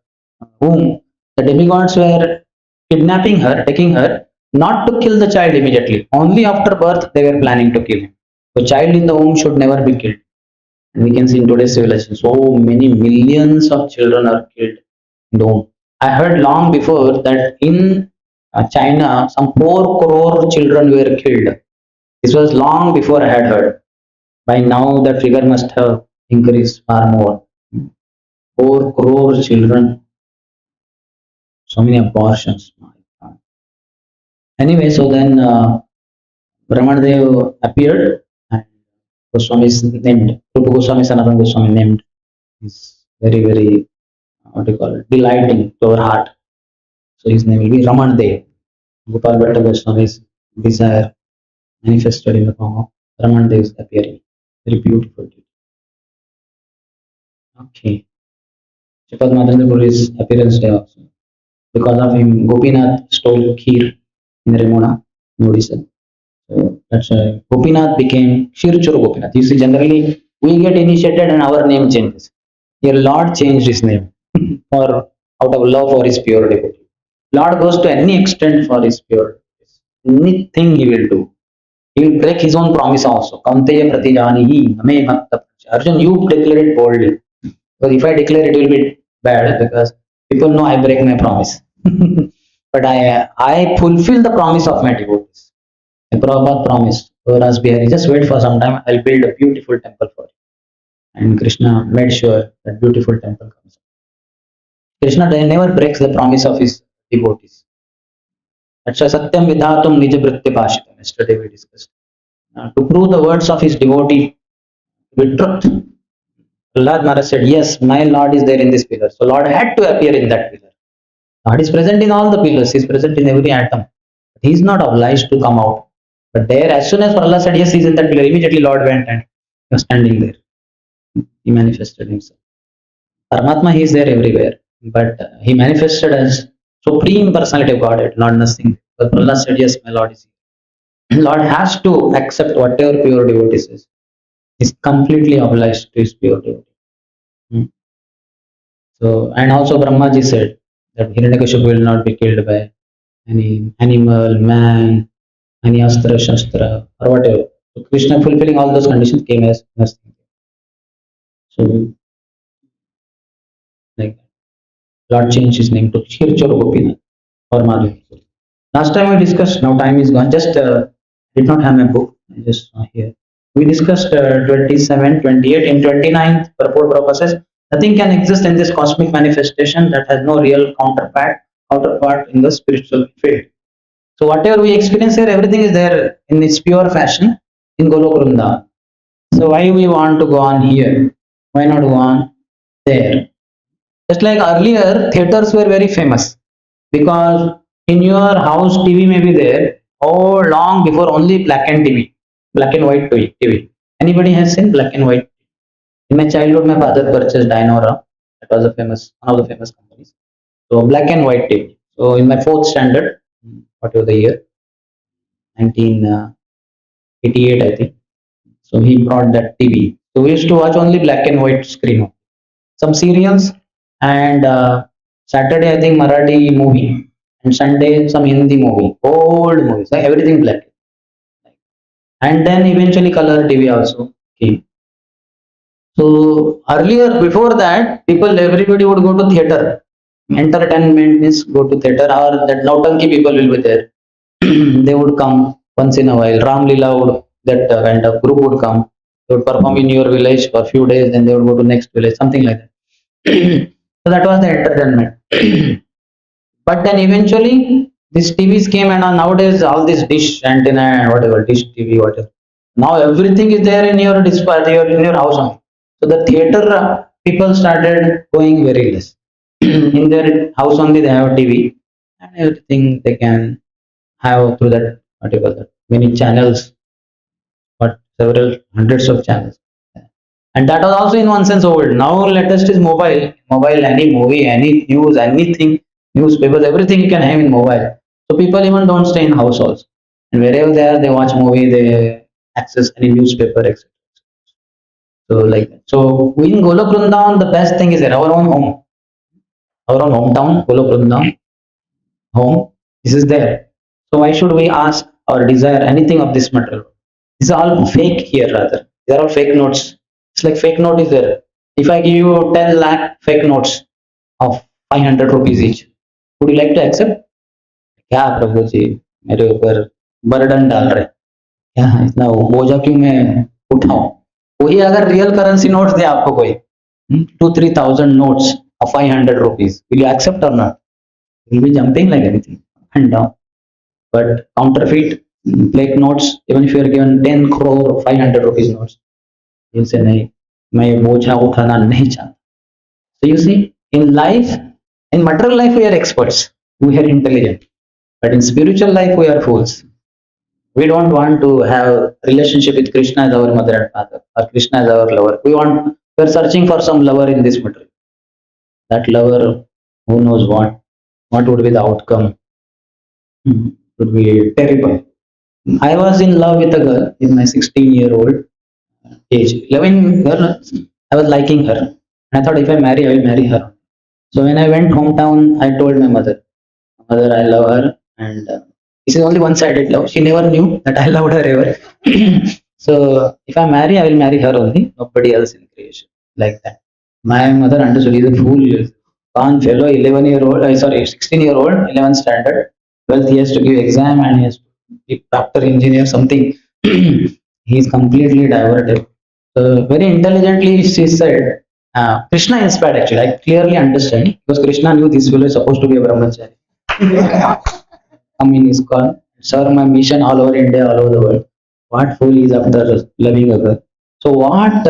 womb, the demigods were kidnapping her, taking her, not to kill the child immediately. Only after birth they were planning to kill him. The child in the womb should never be killed. And we can see in today's civilization, so many millions of children are killed in the womb. I heard long before that in China, some 4 crore children were killed. This was long before I had heard. By now, the figure must have increased far more. 4 crore children. So many abortions. Anyway, so then Brahmadev appeared and Goswami is named. Rupa Goswami, Sanatana Goswami named. Is very, very, what do you call it, delighting to our heart. So his name will be Ramandev. Gopal Bhatta Goswami's desire manifested in the form of Ramandev's appearing. Very beautiful. Okay. Shripad Madhavendra Puri's appearance day also. Because of him, Gopinath stole Kheer in Remona, in Odisha. So that's why Gopinath became Kshiruchuru Gopinath. You see, generally we get initiated and our name changes. Your Lord changed his name for out of love for his pure devotee. Lord goes to any extent for his pure devotees. Anything he will do. He will break his own promise also. Kaunteya pratijanihi name bhakta. Arjun, you declare it boldly. Because if I declare it will be bad because people know I break my promise. But I fulfill the promise of my devotees. The Prabhupada promised Ras Bihari, just wait for some time, I'll build a beautiful temple for you. And Krishna made sure that beautiful temple comes. Krishna never breaks the promise of his devotees. That's why Satyam Vidhatum Nija Vritti Pashitam. Yesterday we discussed. To prove the words of his devotee with truth, Prahlad Maharaj said, yes, my Lord is there in this pillar. So Lord had to appear in that pillar. God is present in all the pillars, He is present in every atom. He is not obliged to come out. But there, as soon as Prahlad said, yes, He is in that pillar, immediately Lord went and He was standing there. He manifested Himself. Paramatma, He is there everywhere. But He manifested as Supreme Personality of Godhead, not nothing. But Prahlad said, yes, my Lord is here. Lord has to accept whatever pure devotee says. He is completely obliged to His pure devotee. Hmm. So, and also Brahmaji said that Hiranyakashipu will not be killed by any animal, man, any astra, shastra, or whatever. So Krishna fulfilling all those conditions came as nothing. So, like Lord changed his name to Shirchor Gopinath or Madhu. Last time we discussed, now time is gone, just did not have my book, I just saw here. We discussed 27, 28, in 29th, purport Prabhupada says, nothing can exist in this cosmic manifestation that has no real counterpart in the spiritual field. So whatever we experience here, everything is there in its pure fashion in Golok Vrindavan. So why we want to go on here? Why not go on there? Just like earlier, theaters were very famous because in your house TV may be there. Oh, long before only black and TV, black and white TV. Anybody has seen black and white? In my childhood, my father purchased Dynora. That was a famous, one of the famous companies. So black and white TV. So in my fourth standard, whatever the year, 1988, I think. So he brought that TV. So we used to watch only black and white screen. Some serials and Saturday I think Marathi movie and Sunday some Hindi movie, old movies, like everything black. And then eventually color TV also came. So earlier, before that, everybody would go to theater. Entertainment means go to theater, or that Nautanki people will be there. They would come once in a while. Ram-lila would, that kind of group would come. They would perform in your village for a few days, then they would go to next village, something like that. So that was the entertainment. But then eventually these TVs came, and nowadays all this dish antenna, whatever, dish TV, whatever. Now everything is there in your display, in your house only. So the theater people started going very less. In their house only they have TV and everything they can have through that, whatever, that many channels, but several hundreds of channels. And that was also in one sense old. Now latest is mobile. Mobile, any movie, any news, anything, newspapers, everything you can have in mobile. So people even don't stay in house also. And wherever they are, they watch movie, they access any newspaper, etc. So like that. So in Golok Vrindavan, the best thing is that our own home, our own hometown, Golok Vrindavan, home. This is there. So why should we ask or desire anything of this material? These are all fake here rather. They are all fake notes. It's like fake note is there. If I give you 10 lakh fake notes of 500 rupees each, would you like to accept? क्या प्रभु जी मेरे ऊपर burden डाल रहे, क्या इतना बोझा क्यों मैं उठाऊं? वही अगर रियल करेंसी नोट्स दे आपको कोई 2-3,000 notes of 500 rupees, will you accept or not? You will be jumping like anything up and down. But counterfeit fake notes, even if you are given 10 crore 500 rupees notes, you say नहीं, मैं ये बोझा उठाना नहीं चाहता. So you see, in life, in material life we are experts, we are intelligent, but in spiritual life we are fools. We don't want to have relationship with Krishna as our mother and father, or Krishna as our lover. We are searching for some lover in this material. That lover, who knows what would be the outcome? Would be terrible. I was in love with a girl in my 16-year-old age. 11 girl, I was liking her. And I thought if I marry, I will marry her. So when I went hometown, I told my mother, Mother, I love her, and this is only one-sided love. She never knew that I loved her ever. So if I marry, I will marry her only, nobody else in creation. Like that. My mother understood. He's a fool. Gone fellow, 16-year-old, 11th standard. 12th, he has to give exam and he has to be doctor, engineer, something. He's completely diverted. So very intelligently, she said, Krishna inspired actually. I clearly understand because Krishna knew this fellow is supposed to be a brahmachari. Come in his call, serve my mission all over India, all over the world. What fool is after loving a girl? So what?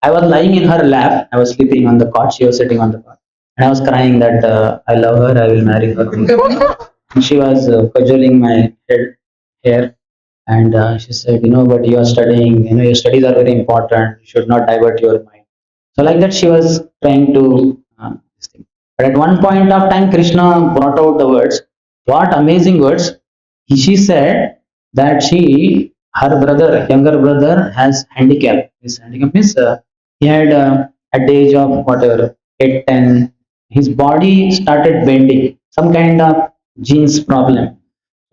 I was lying in her lap. I was sleeping on the cot. She was sitting on the cot. And I was crying that I love her, I will marry her. And she was cajoling my hair, and she said, but you are studying, your studies are very important, you should not divert your mind. So like that, she was trying to this thing. But at one point of time, Krishna brought out the words. What amazing words! She said that her brother, younger brother, has handicap. His handicap means he had at the age of whatever 8, 10, his body started bending. Some kind of genes problem.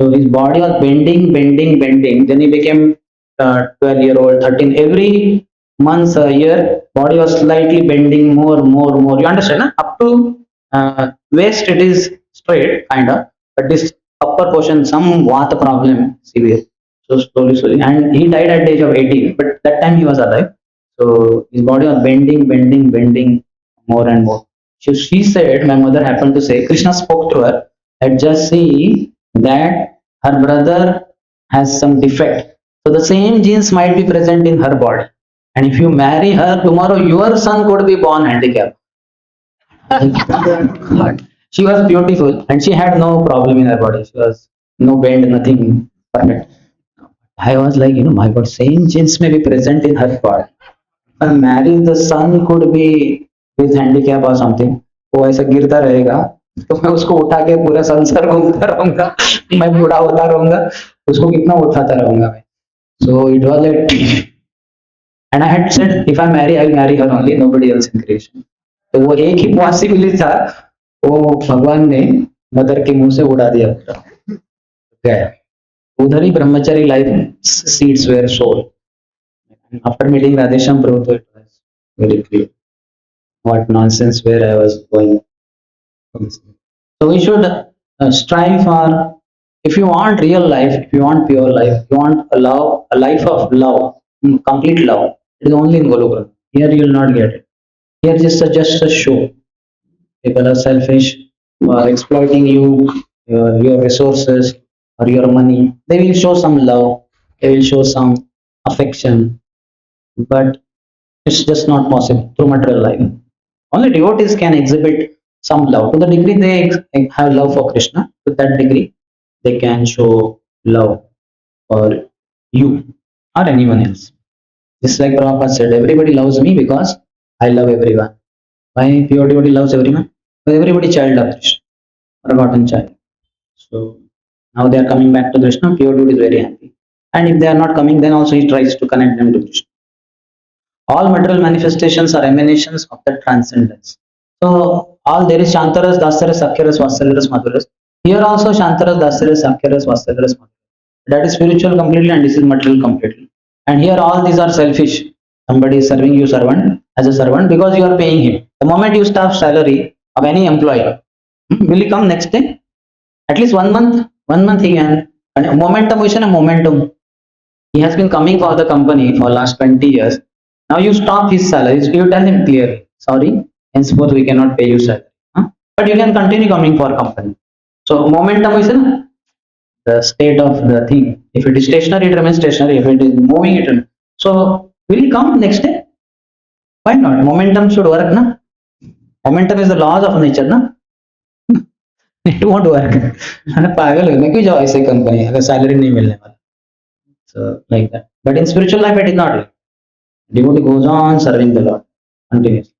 So his body was bending. Then he became 12-year-old, 13. Every month, a year, body was slightly bending more. You understand? Huh? Up to waist, it is straight, kind of. But this upper portion, some vata problem, severe. So slowly. And he died at the age of 18. But that time he was alive. So his body was bending more and more. She said, my mother happened to say, Krishna spoke to her, that just see that her brother has some defect. So the same genes might be present in her body. And if you marry her, tomorrow your son could be born handicapped. She was beautiful and she had no problem in her body. She was no bend, nothing perfect. I was like, my God, same genes may be present in her body. If I marry, the son could be with handicap or something. वो ऐसा गिरता रहेगा तो मैं उसको उठा के पूरा संसार घूमता रहूंगा मैं बूढ़ा होता रहूंगा उसको कितना उठाता रहूंगा मैं so it was like and I had said if I marry I'll marry her only nobody else in creation तो वो एक ही पॉसिबिलिटी था वो भगवान ने मदर के मुंह से उड़ा दिया पूरा गया उधर ही brahmachari life seeds where soul after meeting Radhesham Pr, it was very clear what nonsense where I was going. So we should strive for, if you want real life, if you want pure life, if you want a life of love, complete love, it is only in Golokram. Here you will not get it. Here just a show. People are selfish, are exploiting your resources or your money. They will show some love, they will show some affection, but it's just not possible through material life. Only devotees can exhibit some love. To the degree they have love for Krishna, to that degree they can show love for you or anyone else. Just like Prabhupada said, everybody loves me because I love everyone. Why pure devotee loves everyone? Because everybody child of Krishna, forgotten child. So now they are coming back to Krishna, pure devotee is very happy. And if they are not coming, then also he tries to connect them to Krishna. All material manifestations are emanations of the transcendence. So all there is Shantaras, Dasaras, Sakyaras, Vatsalaras, Madhuras. Here also Shantaras, Dasaras, Sakyaras, Vatsalaras, Madhuras. That is spiritual completely and this is material completely. And here all these are selfish. Somebody is serving you servant as a servant because you are paying him. The moment you stop salary of any employee, will he come next day? At least 1 month. 1 month he can. And momentum is a momentum. He has been coming for the company for last 20 years. Now you stop his salary. You tell him clearly, sorry, henceforth we cannot pay you salary. But you can continue coming for company. So momentum is the state of the thing. If it is stationary, it remains stationary. If it is moving, it remains. So will he come next day? Why not? Momentum should work, na? Momentum is the laws of nature, na? It won't work. पागल हो मैं क्यों जाओ ऐसे company अगर salary नहीं मिलने वाला. So like that. But in spiritual life, it is not like. Devotee goes on serving the Lord continuously.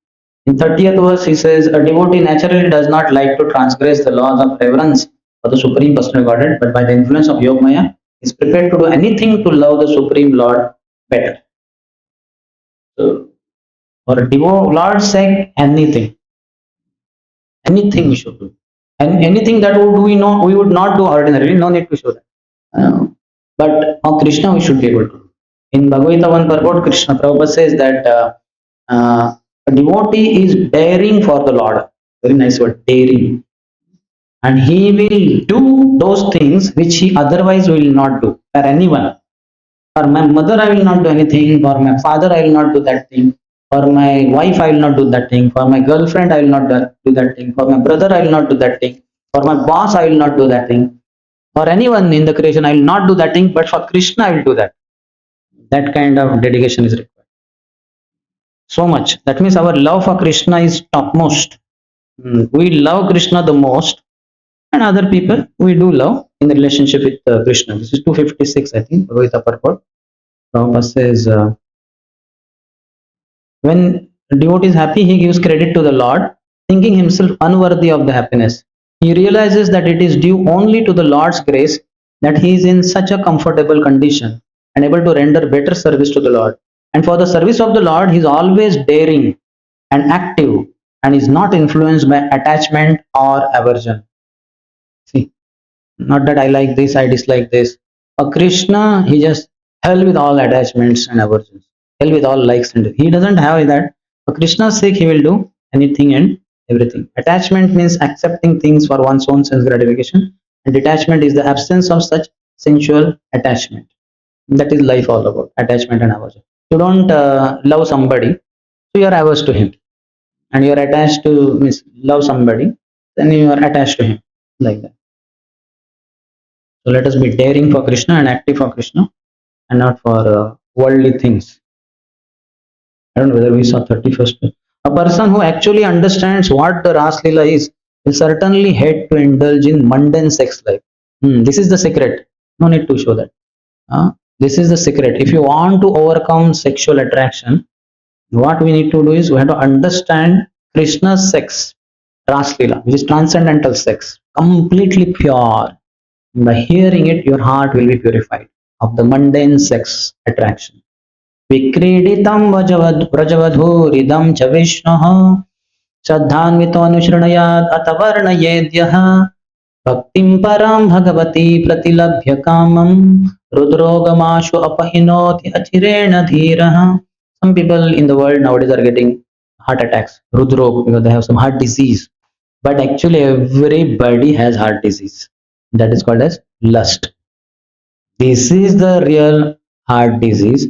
In 30th verse, he says, a devotee naturally does not like to transgress the laws of reverence for the Supreme Personal Godhead, but by the influence of Yogamaya, is prepared to do anything to love the Supreme Lord better. So, for a Lord's sake, anything we should do. And anything that we would not do ordinarily, no need to show that. But for Krishna, we should be able to do. In Bhagavad Gita 1 purport, Krishna Prabhupada says that a devotee is daring for the Lord. Very nice word, daring. And he will do those things which he otherwise will not do for anyone. For my mother, I will not do anything. For my father, I will not do that thing. For my wife, I will not do that thing. For my girlfriend, I will not do that thing. For my brother, I will not do that thing. For my boss, I will not do that thing. For anyone in the creation, I will not do that thing. But for Krishna, I will do that. That kind of dedication is required. So much. That means our love for Krishna is topmost. We love Krishna the most, and other people we do love in the relationship with Krishna. This is 256, I think. Rohit Uppercut. Prabhupada says, when a devotee is happy, he gives credit to the Lord, thinking himself unworthy of the happiness. He realizes that it is due only to the Lord's grace that he is in such a comfortable condition and able to render better service to the Lord. And for the service of the Lord, he is always daring and active and is not influenced by attachment or aversion. See, not that I like this, I dislike this. A Krishna, he just hell with all attachments and aversions, hell with all likes, and he doesn't have that. For Krishna's sake, he will do anything and everything. Attachment means accepting things for one's own sense gratification, and detachment is the absence of such sensual attachment. That is life all about, attachment and aversion. You don't love somebody, so you are averse to him, and you are attached to means love somebody, then you are attached to him, like that. So let us be daring for Krishna and active for Krishna and not for worldly things. I don't know whether we saw 31st. A person who actually understands what the Ras Leela is will certainly hate to indulge in mundane sex life. This is the secret. No need to show that. This is the secret. If you want to overcome sexual attraction, what we need to do is we have to understand Krishna's sex, Ras Leela, which is transcendental sex, completely pure. By hearing it, your heart will be purified of the mundane sex attraction. Vikriditam vrajavadhuridam cha vishnaha Saddhanvito anushrunayad atavarnayedyah Bhaktim param bhagavati pratilabhya kamam Rudrogamashu apahinoti achirena dhiraha. Some people in the world nowadays are getting heart attacks, Rudrog, because they have some heart disease. But actually everybody has heart disease. That is called as lust. This is the real heart disease.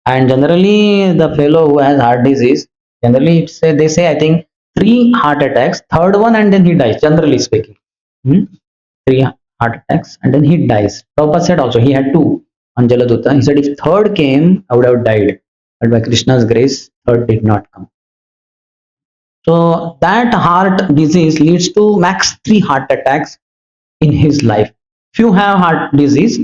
And generally the fellow who has heart disease, generally they say I think 3 heart attacks, third one and then he dies, generally speaking. 3 heart attacks and then he dies. Prabhupada said also he had 2 on Jaladuta. He said if third came, I would have died. But by Krishna's grace, third did not come. So that heart disease leads to max 3 heart attacks in his life. Few have heart disease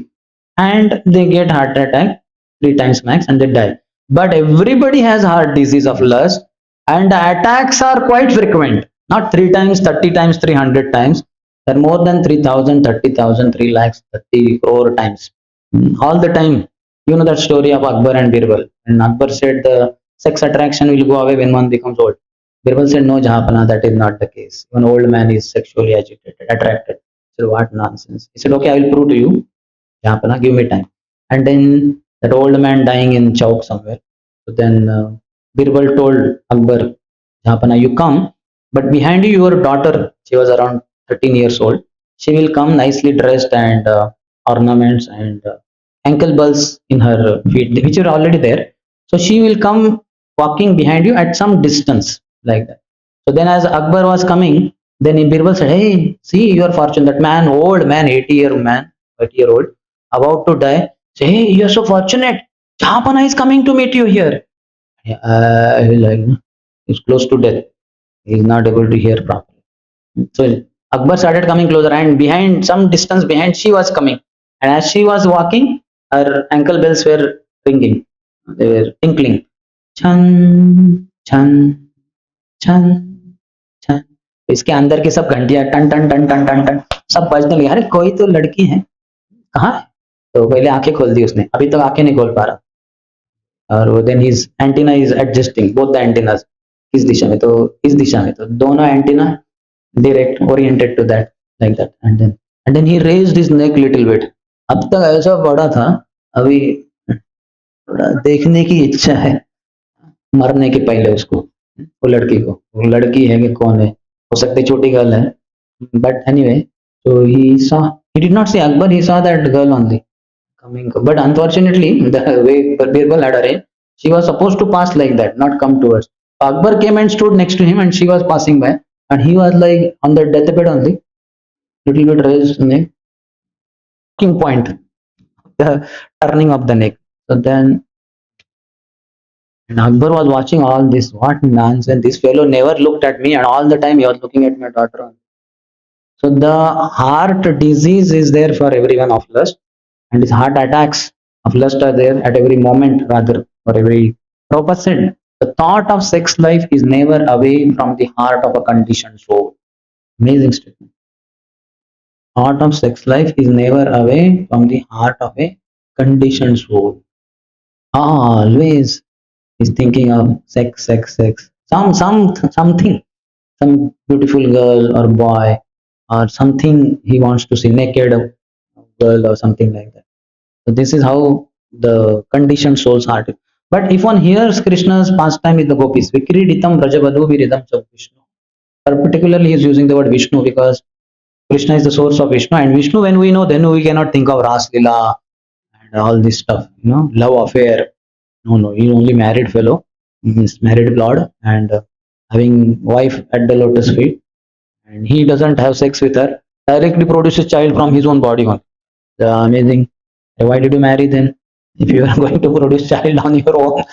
and they get heart attack 3 times max and they die. But everybody has heart disease of lust and the attacks are quite frequent. Not 3 times, 30 times, 300 times. There are more than 3,000, 30,000, 3 lakhs, 30 crore times. All the time. You know that story of Akbar and Birbal. And Akbar said the sex attraction will go away when one becomes old. Birbal said, no, Jahapana, that is not the case. An old man is sexually agitated, attracted. He said, what nonsense. He said, okay, I will prove to you. Jahapana, give me time. And then that old man dying in Chowk somewhere. So then Birbal told Akbar, Jahapana, you come, but behind you, your daughter, she was around 13 years old. She will come nicely dressed and ornaments and ankle bulls in her feet, which are already there. So she will come walking behind you at some distance, like that. So then as Akbar was coming, then Birbal said, hey, see your fortune, that man, old man, 80-year-old, about to die. Say, hey, you're so fortunate. Jahapana is coming to meet you here. He's close to death. He's not able to hear properly. So Akbar started coming closer and behind, some distance behind, she was coming. And as she was walking, her ankle bells were ringing. They were tinkling. Chan, chan, chan, chan. इसके अंदर की सब घंटियां टन टन टन टन टन टन सब बजने लगी. अरे कोई तो लड़की है, कहाँ है? तो पहले आंखें खोल दी उसने, अभी तक आंखें नहीं खोल पा रहा. और then his antenna is adjusting, both the antennas, इस दिशा में तो इस दिशा में, तो दोनों antenna direct oriented to that, like that. And then he raised his neck little bit. अब तक ऐसा बड़ा था, अभी थोड़ा देखने की इच्छा है मरने के पहले उसको, वो लड़की को. वो लड़की है कि कौन है, हो सकती छोटी गर्ल है. But anyway, so he did not see Akbar, he saw that girl only coming. But unfortunately, the way Birbal had arranged, she was supposed to pass like that, not come towards. Akbar came and stood next to him and she was passing by. And he was like on the deathbed only, little bit raised neck, king point, the turning of the neck. So then And Akbar was watching all this. What nonsense! This fellow never looked at me, and all the time he was looking at my daughter. So the heart disease is there for everyone of lust, and his heart attacks of lust are there at every moment, rather, for every. Prabhupada said, the thought of sex life is never away from the heart of a conditioned soul. Amazing statement. Thought of sex life is never away from the heart of a conditioned soul. Always is thinking of sex, sex, sex. Something, some beautiful girl or boy, or something he wants to see, naked girl or something like that. So this is how the conditioned soul's heart is. But if one hears Krishna's pastime with the gopis, Vikriditam Brajavadu Viridam Cha Vishnu. Particularly he is using the word Vishnu because Krishna is the source of Vishnu, and Vishnu when we know, then we cannot think of Ras-lila and all this stuff, love affair. No, he's only married fellow, he's married lord, and having wife at the lotus feet, and he doesn't have sex with her, directly produces child from his own body one. Amazing. Why did you marry then? If you are going to produce child on your own,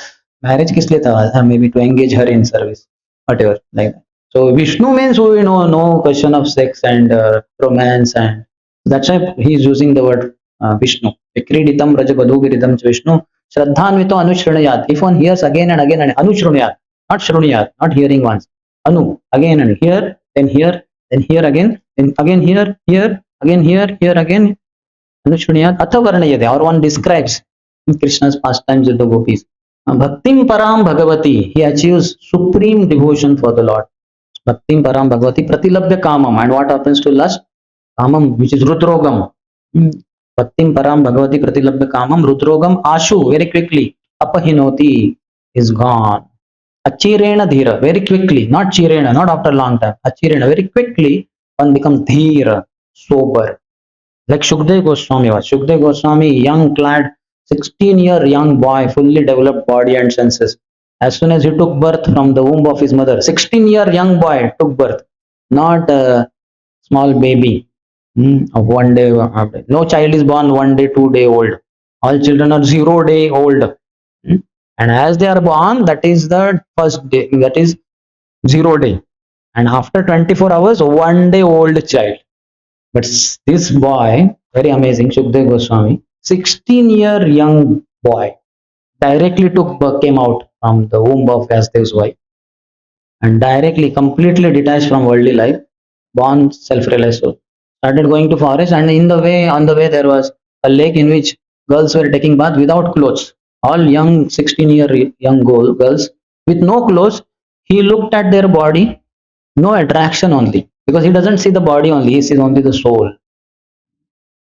marriage किस लिए था? Maybe to engage her in service, whatever, like that. So Vishnu means we know no question of sex and romance, and that's why he is using the word Vishnu. Vikriditam Rajabadhu Viridam Vishnu Shraddhanvito Anushrunayat. If one hears again and again and Anushrunayat, not Shrunayat, not hearing once. Anu, again and here, then here, then here again, then again here, here, again here, here again. Anushrunayat Athavarnayate, or one describes Krishna's pastimes with the gopis. Bhaktim Param Bhagavati, he achieves supreme devotion for the Lord. Bhaktim Param Bhagavati Pratilabhya Kamam. And what happens to lust? Kamam, which is Rudrogam. Bhaktim Param Bhagavati Pratilabhya Kamam Rudrogam Ashu, very quickly. Apahinoti is gone. Achirena Dhira, very quickly. Not Chirena, not after a long time. Achirena, very quickly one becomes Dhira, sober. Like Shukdev Goswami was. Shukdev Goswami, young clad, 16-year young boy, fully developed body and senses. As soon as he took birth from the womb of his mother, 16-year young boy took birth, not a small baby of 1 day. No child is born 1 day, 2 day old. All children are 0 day old. And as they are born, that is the first day, that is 0 day. And after 24 hours, 1 day old child. But this boy, very amazing, Shukdev Goswami, 16-year young boy, directly came out from the womb of Vyasdev's wife, and directly, completely detached from worldly life, born self-realized soul. Started going to forest, and on the way there was a lake in which girls were taking bath without clothes. All young 16-year young girls with no clothes. He looked at their body, no attraction only, because he doesn't see the body only, he sees only the soul.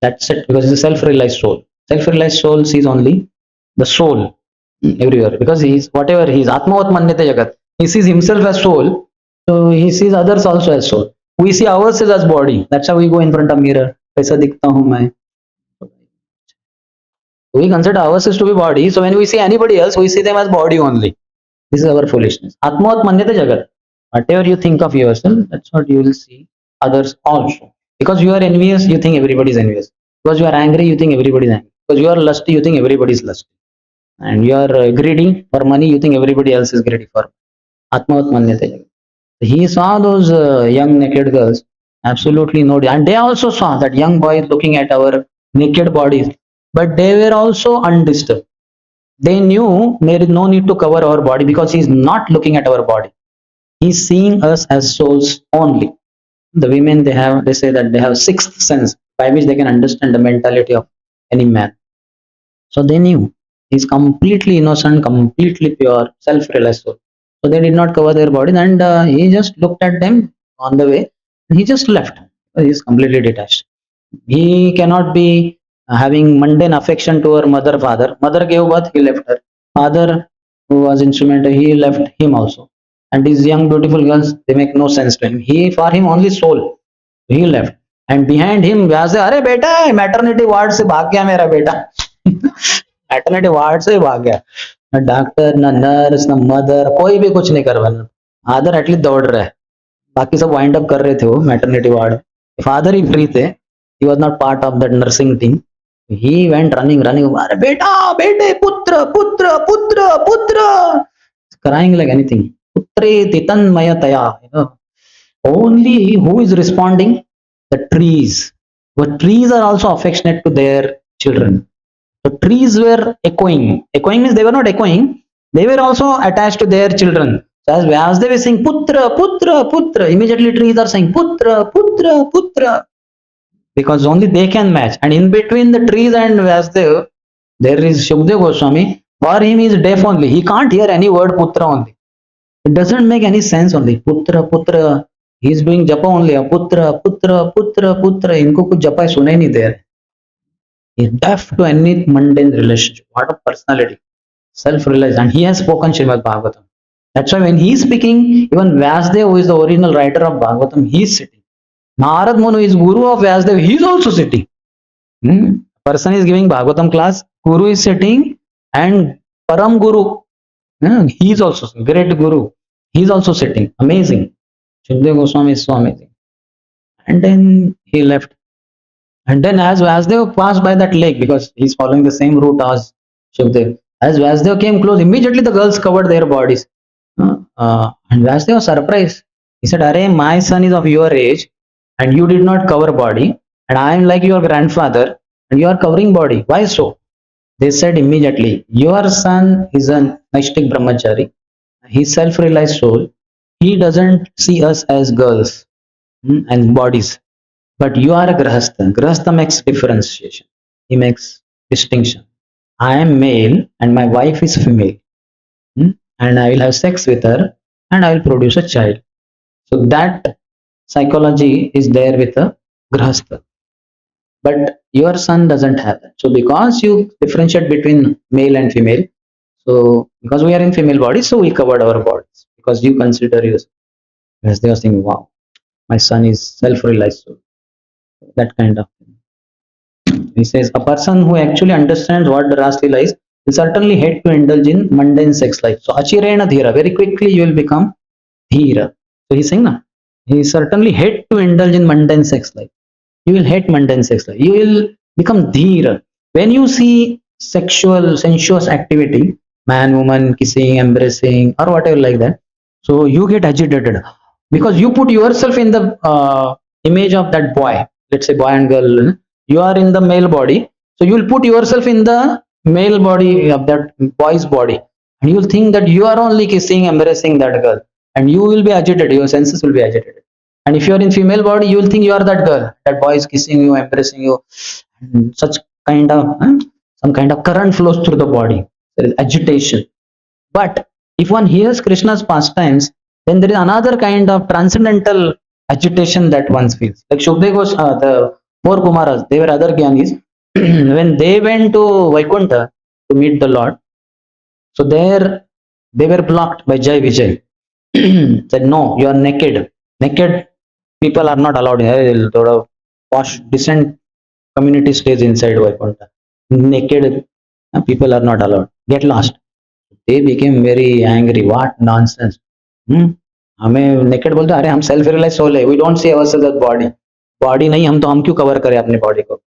That's it, because it's a self-realized soul. Self-realized soul sees only the soul everywhere, because he is whatever he is. Atmavat manyate jagat. He sees himself as soul, so he sees others also as soul. We see ourselves as body. That's how we go in front of mirror. Kaisa dikhta hu main? We consider ourselves to be body, so when we see anybody else, we see them as body only. This is our foolishness. Atmavat manyate jagat. Whatever you think of yourself, that's what you will see others also. Because you are envious, you think everybody is envious. Because you are angry, you think everybody is angry. Because you are lusty, you think everybody is lusty. And you are greedy for money, you think everybody else is greedy for money. Atmavat manyate jagat. He saw those young naked girls, absolutely no, and they also saw that young boy looking at our naked bodies, but they were also undisturbed. They knew there is no need to cover our body because he is not looking at our body. He is seeing us as souls only. The women, they say that they have sixth sense by which they can understand the mentality of any man. So they knew he is completely innocent, completely pure, self-realized soul. So they did not cover their bodies, and he just looked at them on the way, and he just left. He is completely detached. He cannot be having mundane affection to her mother, father. Mother gave birth, he left her. Father, who was instrumental, he left him also. And these young beautiful girls, they make no sense to him. For him only soul. He left. And behind him, Vyasa, अरे बेटा, maternity ward से भाग गया मेरा बेटा. Maternity ward से भाग गया. ना डॉक्टर, ना नर्स, ना मदर, कोई भी कुछ नहीं करवाना. फादर एटलीस्ट दौड़ रहा है. बाकी सब वाइंड अप कर रहे थे वो मैटरनिटी वार्ड. फादर ही फ्री थे. He was not part of that nursing team. He went running. अरे बेटा, बेटे, पुत्र, पुत्र, पुत्र, पुत्र. crying like anything. Putre titanmayataya. Only who is responding? The trees. But trees are also affectionate to their children. The trees were echoing. Echoing means they were not echoing. They were also attached to their children. So as they were saying Putra, Putra, Putra, immediately trees are saying Putra, Putra, Putra. Because only they can match. And in between the trees and Vyasdev, there is Shukdev Goswami. For him, he is deaf only. He can't hear any word Putra only. It doesn't make any sense only. Putra, Putra. He is doing japa only. Putra, Putra, Putra, Putra. इनको कुछ japa सुने नहीं दे रहे. He is deaf to any mundane relationship. What a personality. Self-realized. And he has spoken Srimad Bhagavatam. That's why when he is speaking, even Vyasdev, who is the original writer of Bhagavatam, he is sitting. Narad Munu is guru of Vyasdev. He is also sitting. Person is giving Bhagavatam class. Guru is sitting. And Param Guru, he is also great guru. He is also sitting. Amazing. Shukdev Goswami is so amazing. And then he left. And then as Vyasdev passed by that lake, because he is following the same route as Shukdev, as Vyasdev came close, immediately the girls covered their bodies. And Vyasdev was surprised. He said, Arey, my son is of your age and you did not cover body. And I am like your grandfather and you are covering body. Why so? They said immediately, your son is a Naishtik Brahmachari. He's self-realized soul. He doesn't see us as girls and bodies. But you are a Grahastha. Grahastha makes differentiation. He makes distinction. I am male and my wife is female. And I will have sex with her and I will produce a child. So that psychology is there with a Grahastha. But your son doesn't have that. So because you differentiate between male and female, so because we are in female bodies, so we covered our bodies. Because you consider yours. As they are saying, wow, my son is self-realized. So that kind of thing. He says, a person who actually understands what the Ras-lila is will certainly hate to indulge in mundane sex life. So achirena dhira, very quickly you will become dhira. So he's saying, no, he certainly hate to indulge in mundane sex life. You will hate mundane sex life. You will become dhira. When you see sexual, sensuous activity, man, woman, kissing, embracing, or whatever like that, so you get agitated because you put yourself in the image of that boy. Let's say boy and girl. You are in the male body, so you will put yourself in the male body of that boy's body, and you will think that you are only kissing, embracing that girl, and you will be agitated. Your senses will be agitated. And if you are in female body, you will think you are that girl. That boy is kissing you, embracing you. And such kind of some kind of current flows through the body. There is agitation. But if one hears Krishna's pastimes, then there is another kind of transcendental agitation that one feels. Like Shukdev was the 4 Kumaras, they were other Gyanis. When they went to Vaikuntha to meet the Lord, so there they were blocked by Jai Vijay. Said, no, you are naked. Naked people are not allowed. Sort of posh, decent community stays inside Vaikuntha. Naked people are not allowed. Get lost. They became very angry. What nonsense. हमें naked बोलते अरे हम self realized soul है. We don't see ourselves as body. Body नहीं हम तो हम क्यों cover करें अपने body को.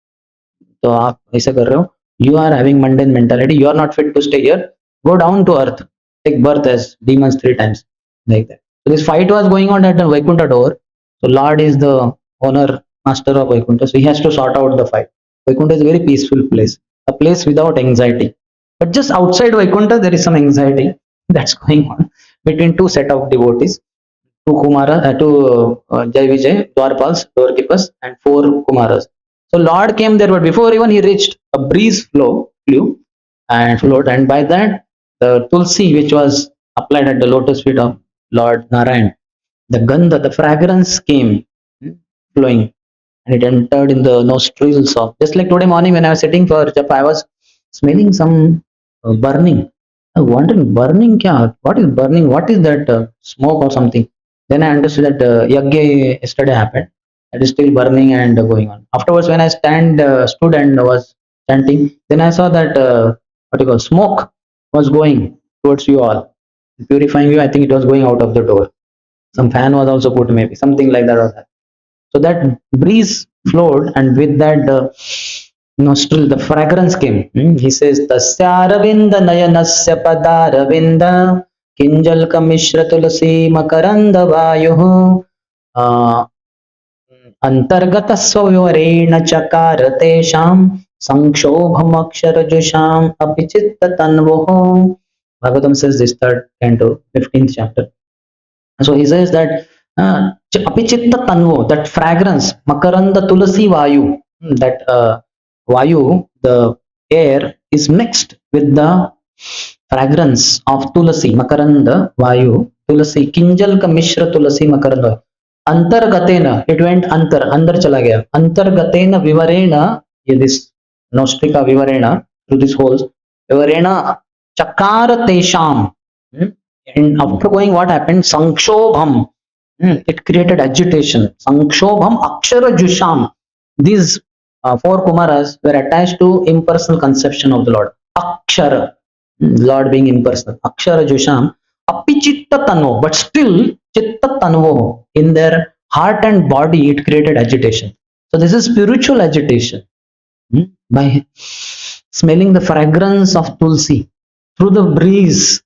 तो आप ऐसा कर रहे हो. You are having mundane mentality. You are not fit to stay here. Go down to earth. Take birth as demons 3 times. Like that. So this fight was going on at the Vaikuntha door. So Lord is the owner, master of Vaikuntha. So he has to sort out the fight. Vaikuntha is a very peaceful place. A place without anxiety. But just outside Vaikuntha, there is some anxiety that's going on between 2 set of devotees. 2 Kumaras, 2 Jai Vijay, Dwarpals, doorkeepers, and 4 Kumaras. So Lord came there, but before even he reached, a breeze flew and flowed, and by that, the tulsi which was applied at the lotus feet of Lord Narayan, the gandha, the fragrance came flowing, and it entered in the nostrils of, just like today morning when I was sitting for japa, I was smelling some burning. I wondered, burning kya? What is burning? What is that smoke or something? Then I understood that yagya yesterday happened. It is still burning and going on. Afterwards, when I stood and was chanting, then I saw that smoke was going towards you all, purifying you. I think it was going out of the door. Some fan was also put, maybe something like that was happening. So that breeze flowed, and with that nostril, the fragrance came. He says, Tasya Ravinda Nayanasya Padaravinda किंजल्क मिश्र तुलसी मकरंद वायुः अंतर्गत स्वविवरेण चकार तेषां संक्षोभमक्षरजुषाम् अपि चित्त तन्वोः. Bhagavatam says this third canto, 15th chapter. So he says that api chitta tanvo, that fragrance, makaranda tulasi vayu, that vayu, the air is mixed with the fragrance of tulasi, makaranda vayu, tulasi, kinjalka mishra tulasi makaranda. Antargatena, it went अंदर चला गया. अंतर्गतेन विवरेण, ये this nostrika vivarena, through this holes, vivarena chakara tesham. And after going, what happened? Sankshobham. It created agitation. Sankshobham akshara jusham. These four kumaras were attached to impersonal conception of the Lord. Akshara, Lord being impersonal. Akshara jusham. Apichitta tanvo. But still, chitta tanvo. In their heart and body, it created agitation. So this is spiritual agitation. By smelling the fragrance of tulsi through the breeze,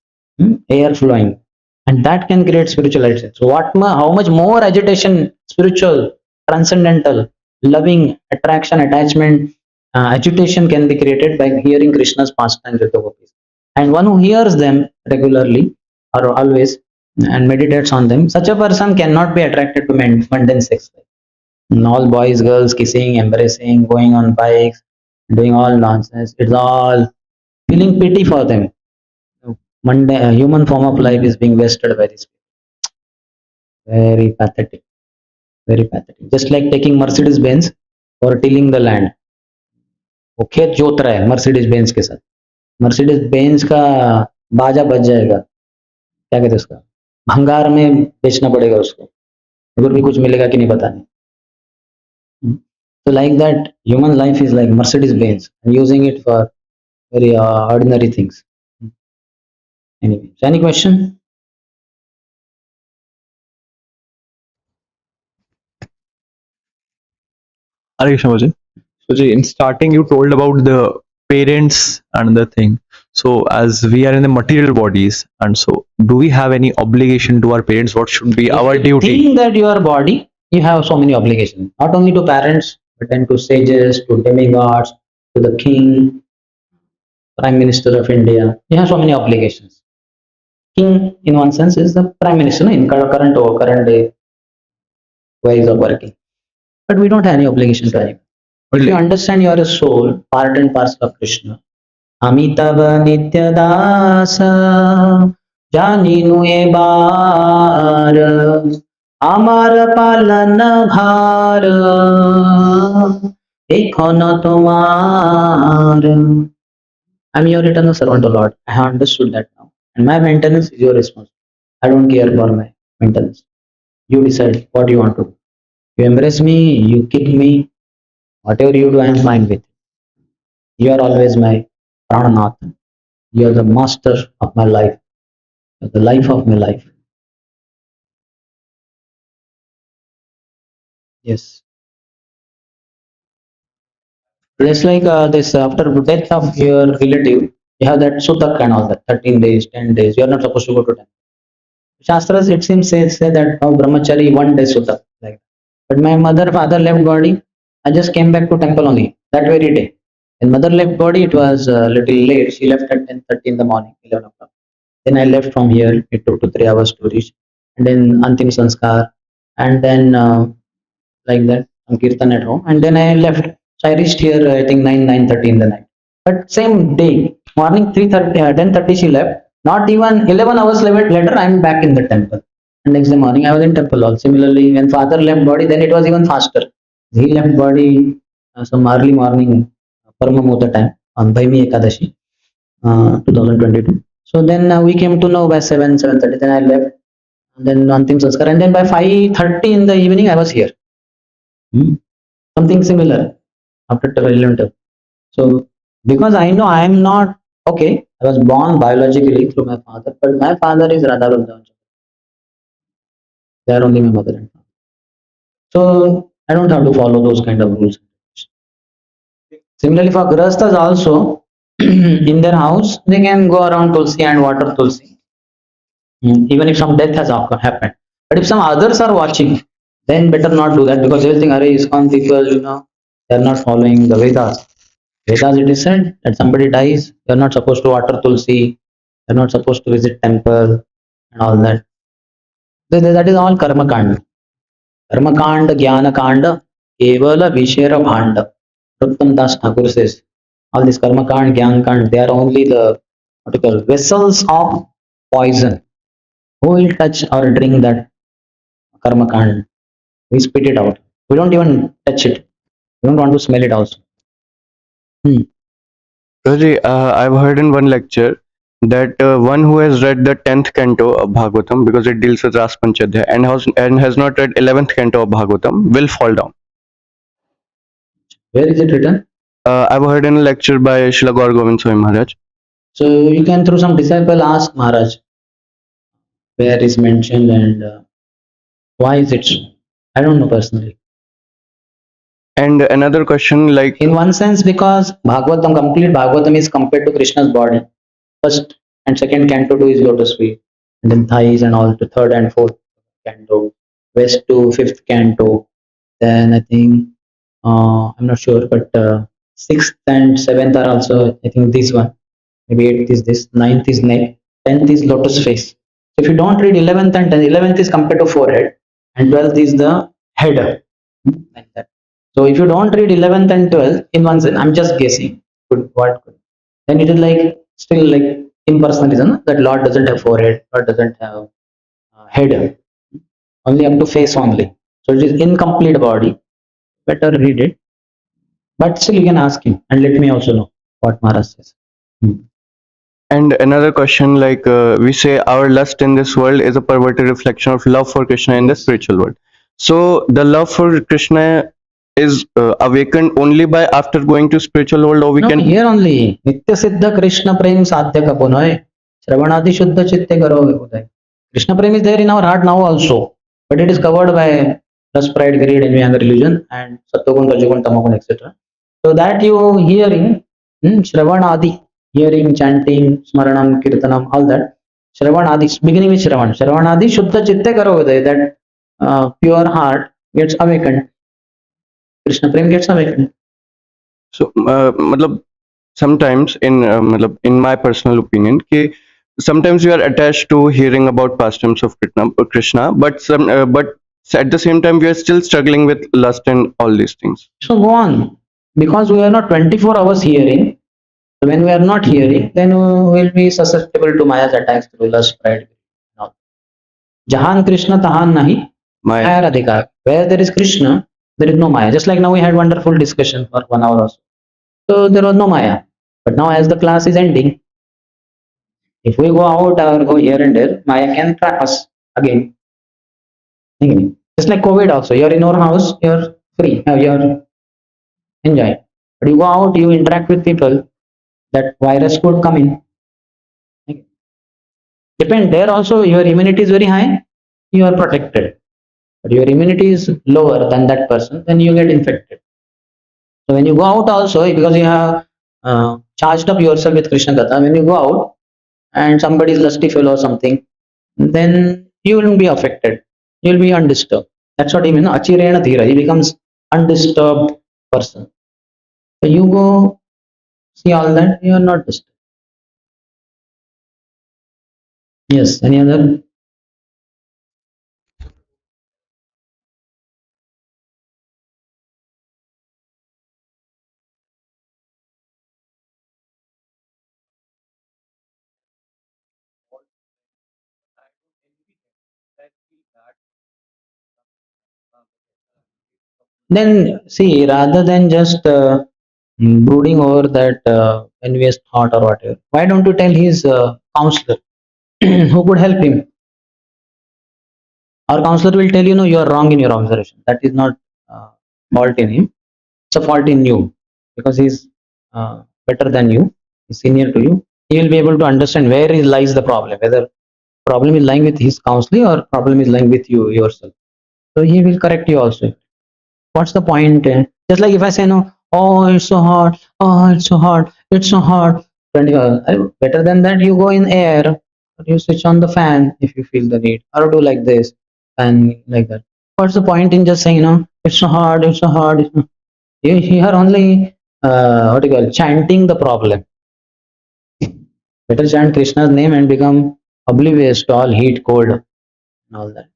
air flowing, and that can create spiritual agitation. So how much more agitation, spiritual, transcendental, loving, attraction, attachment, agitation can be created by hearing Krishna's pastimes with the gopis. And one who hears them regularly or always and meditates on them, such a person cannot be attracted to mundane sex life. And all boys, girls kissing, embracing, going on bikes, doing all nonsense. It's all feeling pity for them. Human form of life is being wasted by this. Very pathetic. Very pathetic. Just like taking Mercedes Benz or tilling the land. वो खेत जोत रहा है Mercedes Benz के साथ. Mercedes Benz का बाजा बज जाएगा, क्या कहते हैं उसका, भंगार में बेचना पड़ेगा उसको, अगर भी कुछ मिलेगा कि नहीं पता नहीं. So like that, human life is like Mercedes Benz, and using it for very ordinary things. Anyway, so any question? Hare Krishna Bhaji. So Ji, in starting you told about the parents and the thing. So as we are in the material bodies, and so do we have any obligation to our parents? What should be our duty? Think that your body, you have so many obligations, not only to parents, but then to sages, to demigods, to the king, Prime Minister of India. You have so many obligations. King, in one sense, is the Prime Minister, no? In current day ways of working. But we don't have any obligation to anyone. If you understand you are a soul, part and parcel of Krishna. Amitava Nityadasa Janinu Ebar Amar Palana Bhar Ekhona Tomar. I'm your eternal servant, O Lord. I have understood that now. And my maintenance is your responsibility. I don't care for my maintenance. You decide what you want to do. You embrace me, you kick me, whatever you do, I am fine with. You are always my Prananath. You are the master of my life. You are the life of my life. Yes. It's like this after death of your relative, you have that sutak and all that, 13 days, 10 days. You are not supposed to go to temple. Shastras, it seems, say that brahmachari 1 day sutak. Like, but my mother, father left body. I just came back to temple only that very day. When mother left body, it was a little late. She left at 10:30 in the morning, 11 o'clock. Then I left from here. It took 2-3 hours to reach. And then Antim Sanskar. And then like that, Sankirtan at home. And then I left. So I reached here, I think 9:30 in the night. But same day, morning 3:30, 10:30 she left. Not even 11 hours later, I'm back in the temple. And next day morning, I was in temple also. Similarly, when father left body, then it was even faster. He left body some early morning, Paramamutta time, on Bhaimi Ekadashi, 2022. So then we came to know by 7:30. Then I left. And then Antim Sanskar. And then by 5:30 in the evening, I was here. Something similar after 11. So because I know I am not okay, I was born biologically through my father, but my father is Radha Vrindavan. They are only my mother and father. So I don't have to follow those kind of rules. Similarly, for Grahasthas also, in their house, they can go around Tulsi and water Tulsi. Even if some death has happened. But if some others are watching, then better not do that, because everything, Hare ISKCON people, they are not following the Vedas. Vedas, it is said that somebody dies, they are not supposed to water tulsi, they are not supposed to visit temple and all that. That is all karma kanda. Karma kanda, jnana kanda, kevala vishera bhanda. Uttam Das Thakur says, all this karma kand, jnana kand, they are only the what you call vessels of poison. Who will touch or drink that karma kand? We spit it out. We don't even touch it. We don't want to smell it also. Hmm. Raji, I've heard in one lecture that one who has read the 10th canto of Bhagavatam, because it deals with Ras Panchadhyaya, and has not read 11th canto of Bhagavatam, will fall down. Where is it written? I've heard in a lecture by Srila Gaur Govind Swami Maharaj. So you can, through some disciple, ask Maharaj where is mentioned and why is it so. I don't know personally. And another question, like, In one sense, because Bhagavatam, complete Bhagavatam is compared to Krishna's body. First and second canto to his lotus feet, and then thighs and all to third and fourth canto, west to fifth canto. Then I think I'm not sure, but sixth and seventh are also, I think, this one. Maybe eighth is this, ninth is neck, 10th is lotus face. So if you don't read 11th and 10th, 11th is compared to forehead, and 12th is the head. Like that. So if you don't read 11th and 12th, in one sense, I'm just guessing. What could? Then it is like still like impersonalism, that Lord doesn't have forehead, Lord doesn't have head, only up to face only. So it is incomplete body. Better read it. But still, you can ask him and let me also know what Maharaj says. and another question, like, we say our lust in this world is a perverted reflection of love for Krishna in the spiritual world. So the love for Krishna is awakened only by after going to spiritual world, or we No, can. here only. Nitya Siddha Krishna Prem Sadhya Kapunoy. Shravanadi Shuddha Chitte Karo Uday. Krishna Prem is there in our heart now also, but it is covered by lust, pride, greed, envy, anger, illusion, and Sattvagun, Rajagun, Tamagun, etc. So that you hearing, Shravanadi, hearing, chanting, Smaranam, Kirtanam, all that. Shravanadi, beginning with Shravanadi Shuddha Chitte Karo Uday, that pure heart gets awakened. Krishna Prem gets awakened. So, matlab, sometimes in my personal opinion, sometimes we are attached to hearing about pastimes of Krishna, but at the same time we are still struggling with lust and all these things. So go on, because we are not 24 hours hearing. So when we are not hearing, then we will be susceptible to Maya's attacks through lust, pride. No. Jahan Krishna Tahan Nahi, My Maya Radhika. Where there is Krishna, there is no Maya. Just like now we had wonderful discussion for 1 hour or so. So there was no Maya. But now as the class is ending, if we go out or go here and there, Maya can trap us again. Again. Just like COVID also, you're in your house, you're free, you're enjoying. But you go out, you interact with people, that virus could come in. Okay. Depend, there also your immunity is very high, you are protected. But your immunity is lower than that person, then you get infected. So when you go out also, because you have charged up yourself with Krishna Katha, when you go out and somebody is lusty fellow or something, then you will be affected. You will be undisturbed. That's what he means. Achirena Dhira. He becomes undisturbed person. So you go see all that, you are not disturbed. Yes, any other? Then see, rather than just brooding over that envious thought or whatever, why don't you tell his counselor who could help him? Our counselor will tell you, no, you are wrong in your observation. That is not fault in him. It's a fault in you, because he's better than you, he's senior to you. He will be able to understand where lies the problem, whether problem is lying with his counselor or problem is lying with you yourself. So he will correct you also. What's the point? Just like if I say no, oh it's so hot, oh it's so hot, it's so hot. Better than that, you go in air You switch on the fan if you feel the need, or do like this and like that. What's the point in just saying, it's so hard, it's so hard? You are only what do you call, chanting the problem. Better chant Krishna's name and become oblivious to all heat, cold, and all that.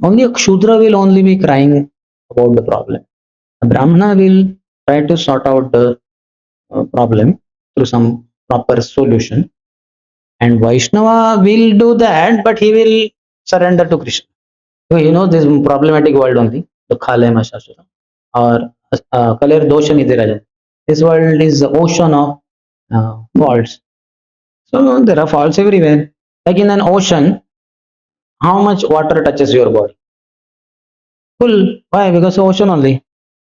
Only a Kshudra will only be crying about the problem. A Brahmana will try to sort out the problem through some proper solution. And Vaishnava will do that, but he will surrender to Krishna. So he knows this problematic world only. Dukkhalaya Shashura. Or Kalir Dosha Nidhi Rajan. This world is the ocean of faults. So there are faults everywhere. Like in an ocean, how much water touches your body? Full. Why? Because the ocean only.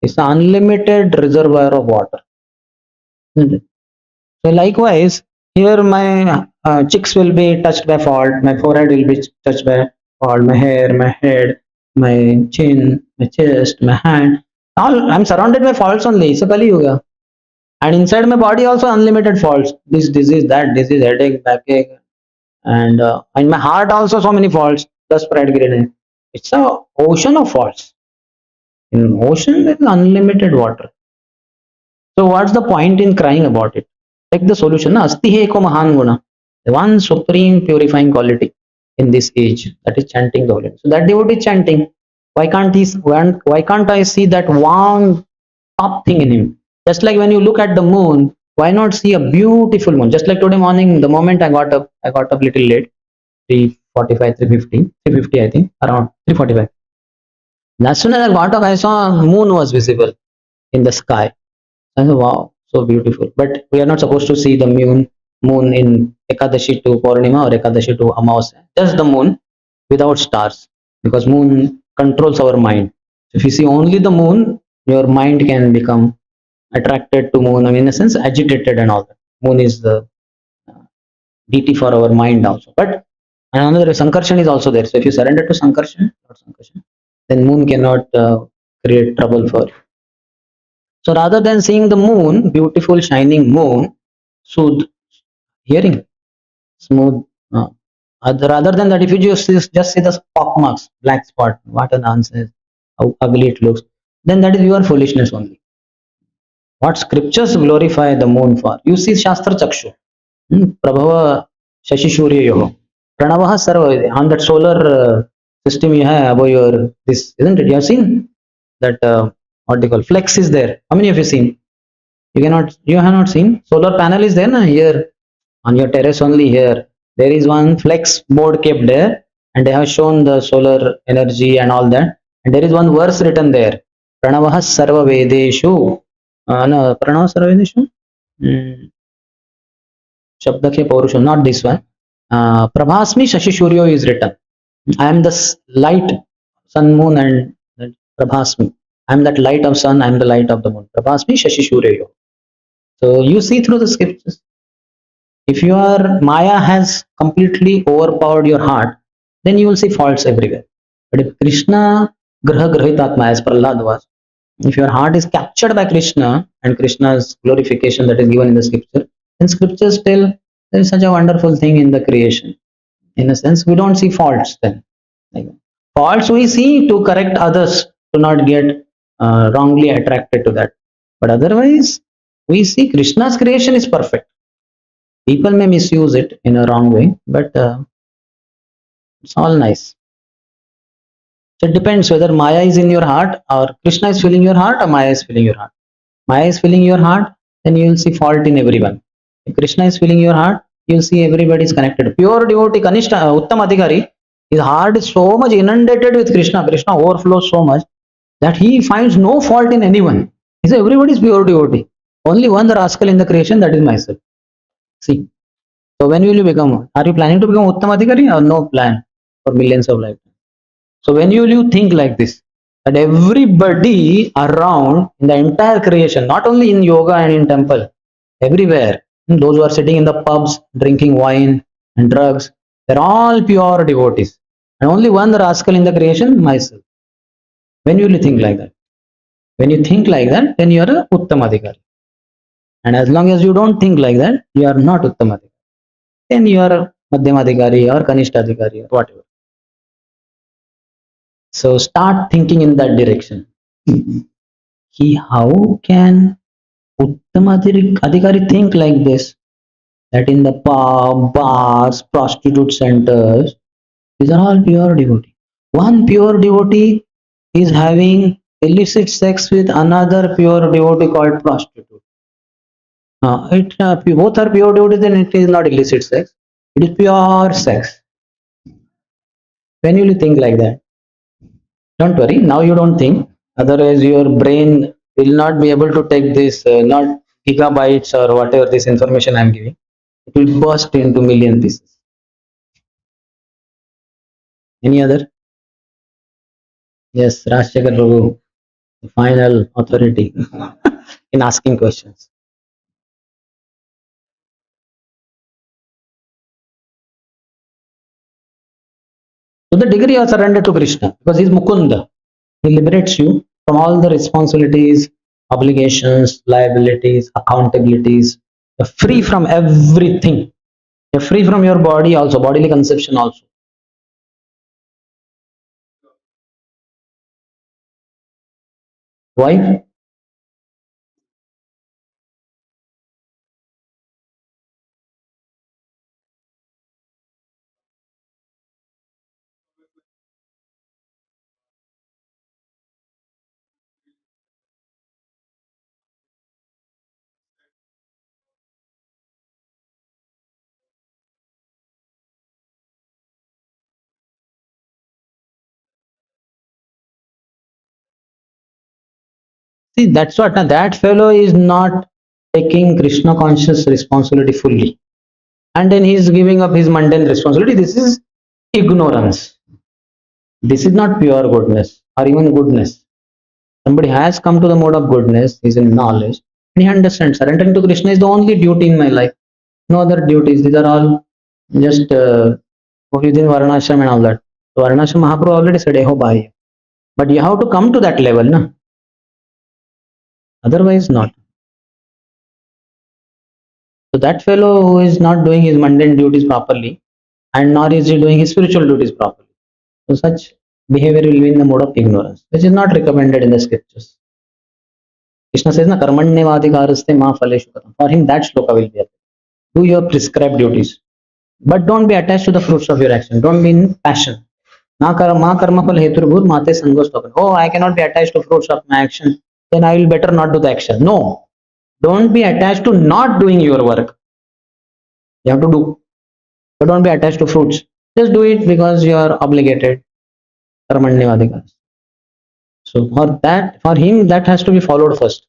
It's an unlimited reservoir of water. So likewise, here my cheeks will be touched by fault, my forehead will be touched by fault, my hair, my head, my chin, my chest, my hand. All I'm surrounded by faults only. It's a Kali Yuga. And inside my body also unlimited faults. This disease, that disease, headache, backache, and in my heart also so many faults. Plus pride, greed. It's a ocean of faults. In ocean there is unlimited water. So what's the point in crying about it? Take the solution. Asti he eko mahan guna. The one supreme purifying quality in this age, that is chanting the holy name. So that devotee is chanting. Why can't I see that one top thing in him? Just like when you look at the moon, why not see a beautiful moon? Just like today morning, the moment I got up little late, 3:45, 3:50 I think, around 3:45. As soon as I got up, I saw a moon was visible in the sky. I said, wow, so beautiful. But we are not supposed to see the moon in Ekadashi to Purnima or Ekadashi to Amavasya. Just the moon without stars, because moon controls our mind. If you see only the moon, your mind can become attracted to moon. I mean, in a sense, agitated and all that. Moon is the deity for our mind also. But another Sankarshan is also there. So if you surrender to Sankarshan, then moon cannot create trouble for you. So rather than seeing the moon, beautiful shining moon, soothe hearing, smooth. Rather than that, if you just see the pock marks, black spot, what a nonsense, how ugly it looks, then that is your foolishness only. What scriptures glorify the moon for? You see Shastra Chakshu, Prabhava Shashi Shurya Pranavaha Sarva, on that solar system you have above your this, isn't it? You have seen that what they call flex is there. How many of you seen? You have not seen. Solar panel is there na, here on your terrace only. Here there is one flex board kept there, and they have shown the solar energy and all that. And there is one verse written there. Pranavaha Sarva Vedeshu. No, Pranava Sarva Vedeshu. Shabdakhe Paurusha, not this one. Prabhasmi Shashi Shuryo is written. I am the light, sun, moon, and Prabhasmi. I am that light of sun. I am the light of the moon. Prabhasmi Shashi Shuryo. So you see through the scriptures. If your Maya has completely overpowered your heart, then you will see faults everywhere. But if Krishna Graha Grahitatma, as Prahlad was, if your heart is captured by Krishna and Krishna's glorification that is given in the scripture, then scriptures tell there is such a wonderful thing in the creation. In a sense, we don't see faults then. Like, faults we see to correct others to not get wrongly attracted to that. But otherwise, we see Krishna's creation is perfect. People may misuse it in a wrong way, but it's all nice. So it depends whether Maya is in your heart or Krishna is filling your heart or Maya is filling your heart. Maya is filling your heart, then you will see fault in everyone. If Krishna is filling your heart, you will see everybody is connected. Pure devotee, Kanishta, Uttam Adhikari, his heart is so much inundated with Krishna. Krishna overflows so much that he finds no fault in anyone. He says everybody is pure devotee. Only one rascal in the creation, that is myself. See. So when will you become? Are you planning to become Uttam Adhikari or no plan for millions of lifetimes? So when will you think like this? That everybody around in the entire creation, not only in yoga and in temple, everywhere, those who are sitting in the pubs, drinking wine and drugs, they're all pure devotees. And only one rascal in the creation, myself. When will you think like that? When you think like that, then you are a Uttam Adhikari. And as long as you don't think like that, you are not Uttam Adhikari. then you are Madhyamadhikari or Kanishtadhikari or whatever. So start thinking in that direction. How can Uttamadhikari think like this? That in the pub, bars, prostitute centers, these are all pure devotee. One pure devotee is having illicit sex with another pure devotee called prostitute. Both are pure devotees, then it is not illicit sex. It is pure sex. When will you think like that? Don't worry, now you don't think. Otherwise, your brain will not be able to take this, not gigabytes or whatever this information I am giving. It will burst into million pieces. Any other? Yes, Rajshekhar Prabhu, the final authority in asking questions. To the degree you surrender to Krishna, because he is Mukunda, he liberates you from all the responsibilities, obligations, liabilities, accountabilities. You're free from everything. You're free from your body also, bodily conception also. Why? See, that's what that fellow is not taking Krishna conscious responsibility fully. And then he is giving up his mundane responsibility. This is ignorance. This is not pure goodness or even goodness. Somebody has come to the mode of goodness, is in knowledge, and he understands surrendering to Krishna is the only duty in my life. No other duties. These are all just within Varnashram and all that. So Varnashram Mahaprabhu already said, Eho Bhai. But you have to come to that level, na? Otherwise, not. So that fellow who is not doing his mundane duties properly, and nor is he doing his spiritual duties properly. So such behavior will be in the mode of ignorance, which is not recommended in the scriptures. Krishna says, "Na karmanyavadhikaraste ma phaleshu katam." For him, that shloka will be there. Do your prescribed duties, but don't be attached to the fruits of your action. Don't be in passion. Ma karma phal heturbhur mate sangostopan. Oh, I cannot be attached to fruits of my action. Then I will better not do the action. No, don't be attached to not doing your work. You have to do, but don't be attached to fruits. Just do it because you are obligated. Karmanyavadhikaraste. So for him, that has to be followed first,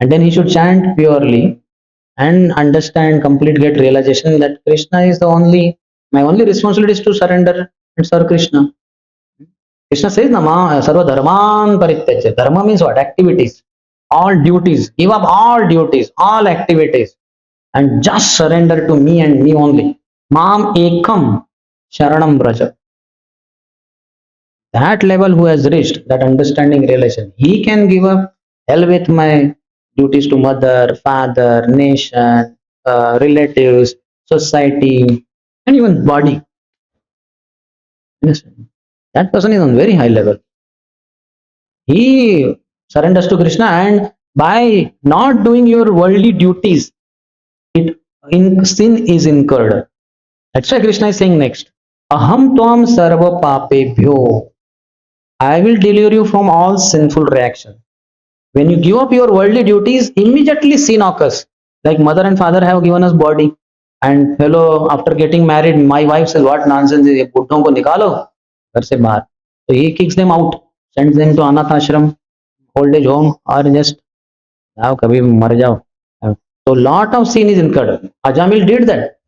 and then he should chant purely and understand, complete, get realization that Krishna is the only. My only responsibility is to surrender and serve Krishna. Krishna says, "Nama sarva dharman parityajya." Dharma means what? Activities, all duties. Give up all duties, all activities, and just surrender to me and me only. Mam ekam sharanam braja. That level who has reached that understanding realization, he can give up hell with my duties to mother, father, nation, relatives, society, and even body. Understand? That person is on very high level. He surrenders to Krishna, and by not doing your worldly duties, sin is incurred. That's why Krishna is saying next, Aham tvam sarva papebhyo. I will deliver you from all sinful reaction. When you give up your worldly duties, immediately sin occurs. Like mother and father have given us body, and fellow after getting married, my wife says, "What nonsense is ये बुड्ढों को निकालो घर से बाहर." So he kicks them out, sends them to anath ashram, old age home, or just now कभी मर जाओ. So lot of sin is incurred. Ajamil did that.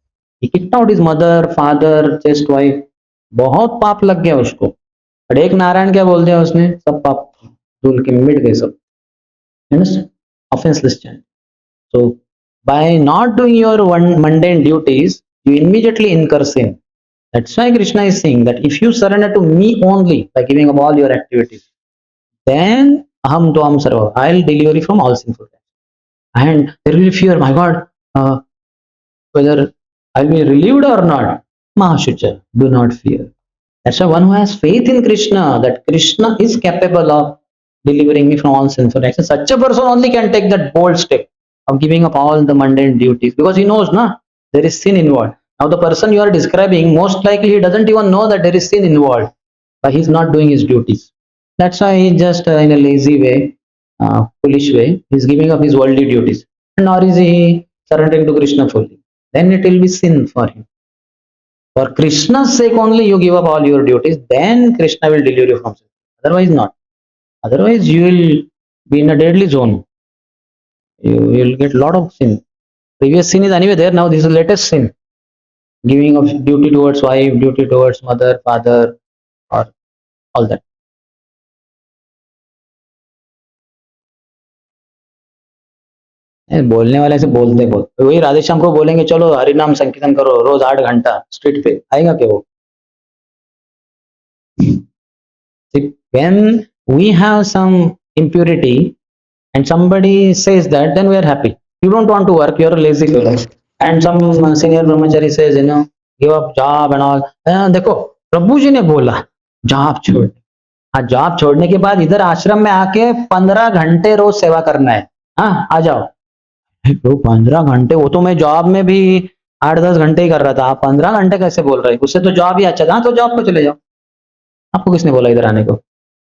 He kicked out his mother, father, just wife. बहुत पाप लग गया उसको. और एक नारायण क्या बोल दिया उसने, सब पाप धुल के मिट गए सब. Understand? Offenseless chant. So by not doing your mundane duties, you immediately incur sin. That's why Krishna is saying that if you surrender to me only by giving up all your activities, then aham tvam sarva, I'll deliver you from all sinful acts. And there will be fear, my God, whether I'll be relieved or not? Mahashucha, do not fear. That's why one who has faith in Krishna, that Krishna is capable of delivering me from all sinful actions, such a person only can take that bold step of giving up all the mundane duties, because he knows, na, there is sin involved. Now the person you are describing, most likely he doesn't even know that there is sin involved, but he's not doing his duties. That's why he just in a lazy way, foolish way, he's giving up his worldly duties. And nor is he surrendering to Krishna fully. Then it will be sin for him. For Krishna's sake only you give up all your duties, then Krishna will deliver you from sin. Otherwise not. Otherwise you will be in a deadly zone. You will get a lot of sin. Previous sin is anyway there, now this is the latest sin. Giving of duty towards wife, duty towards mother, father, or all that. बोलने वाले से बोलते बोलते वही राधेश्याम को बोलेंगे चलो हरि नाम संकीर्तन करो रोज 8 घंटा स्ट्रीट पे, आएगा क्या वो? When we have some impurity and somebody says that, then we are happy. You don't want to work, you are a lazy fellow. And some senior brahmachari says, give up job and all. देखो प्रभु जी ने बोला job छोड़, हाँ job छोड़ने के बाद इधर आश्रम में आके 15 घंटे रोज सेवा करना है, हाँ आ जाओ। तो 15 घंटे, वो तो मैं जॉब में भी 8-10 घंटे ही कर रहा था, आप 15 घंटे कैसे बोल रहे हैं? उससे तो जॉब ही अच्छा था। हाँ तो जॉब को चले जाओ, आपको किसने बोला इधर आने को?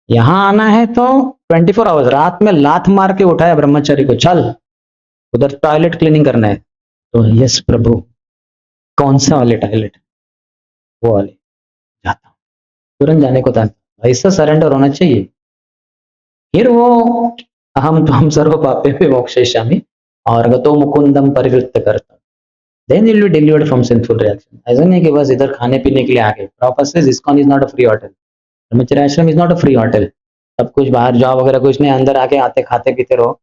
यहाँ आना है तो 24 आवर्स, रात में लात मार के उठाया ब्रह्मचारी को, चल उधर टॉयलेट क्लीनिंग करना है, तो यस प्रभु, कौन सा वाले टॉयलेट? वो वाले, जाता हूँ, तुरंत जाने को था। ऐसा सरेंडर होना चाहिए। फिर वो अहम त्वं सर्व पापेभ्यो मोक्षयिष्यामि और गतो मुकुंदम परिवृत्त करता, then you will be delivered from sinful reaction. ऐसा नहीं कि बस इधर खाने पीने के लिए आ गए। Prabhupada says ISKCON is not a free hotel. ब्रह्मचर्य आश्रम is not a free hotel. सब कुछ बाहर जॉब वगैरह कुछ नहीं, अंदर आके आते खाते पीते रहो,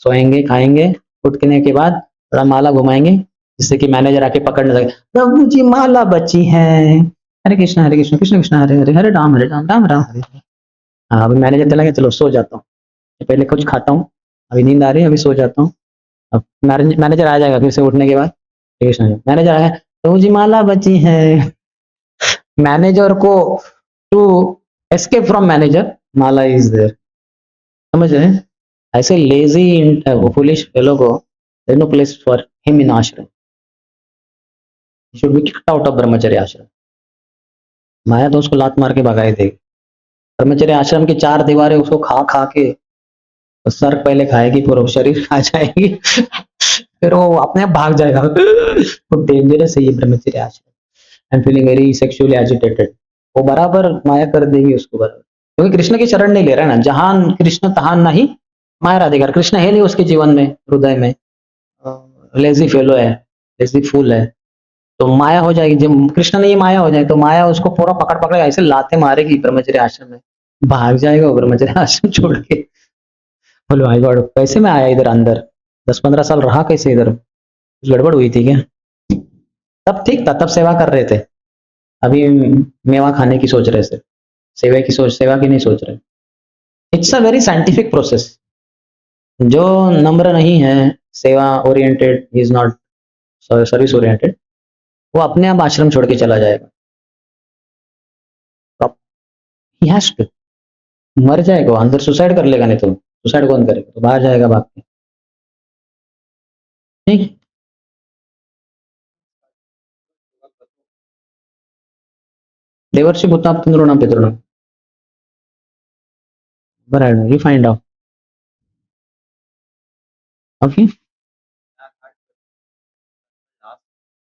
सोएंगे खाएंगे, उठने के बाद थोड़ा माला घुमाएंगे जिससे कि मैनेजर आके पकड़ न सके, प्रभु जी माला बची है, हरे कृष्ण कृष्ण कृष्ण हरे हरे, हरे राम राम राम हरे हरे। हाँ अभी मैनेजर चला गया, चलो सो जाता हूँ, पहले कुछ खाता हूँ, अभी नींद आ रही है, अभी सो जाता हूँ। अब मैनेजर आ जाएगा फिर से उठने के बाद, हरे कृष्ण मैनेजर आया, प्रभु जी माला बची है। मैनेजर को to escape from manager, Mala is there, समझ रहे हैं? ऐसे लेजी फुलिश फेलो को there no place for him in ashram, should be kicked out of Brahmacharya ashram. माया तो उसको लात मार के भगाई देगी। ब्रह्मचर्य आश्रम की 4 दीवारें उसको खा खा के, तो सर पहले खाएगी फिर वो शरीर खा जाएगी फिर वो अपने आप भाग जाएगा। वो डेंजरस है ये ब्रह्मचर्य आश्रम। I am feeling very sexually agitated, वो बराबर माया कर देगी उसको बराबर, क्योंकि कृष्ण की शरण नहीं ले रहा है ना। जहां कृष्ण तहां नहीं माया राधिकार, कृष्ण है नहीं उसके जीवन में, हृदय में, लेजी फेलो है, लेजी फूल है, तो माया हो जाएगी। जब कृष्ण नहीं माया हो जाए तो माया उसको पूरा पकड़ पकड़ ऐसे लाते मारेगी ब्रह्मचर्य आश्रम में, भाग जाएगा वो ब्रह्मचर्य आश्रम छोड़ के। बोलो भाई गॉड, कैसे मैं आया इधर अंदर, 10-15 साल रहा कैसे इधर, कुछ गड़बड़ हुई थी क्या? तब ठीक था, तब सेवा कर रहे थे, अभी मेवा खाने की सोच रहे थे, सेवा की नहीं सोच रहे। It's a very scientific process. जो नम्र नहीं है, सेवा oriented, is not service oriented, वो अपने आप आश्रम छोड़ के चला जाएगा। He has to, मर जाएगा वो, अंदर सुसाइड कर लेगा, नहीं तो सुसाइड कौन करेगा, तो बाहर जाएगा भाग के, ठीक। देवर्षि भूताप तंद्रुणाम पितृणाम, but I don't know, you find out, okay?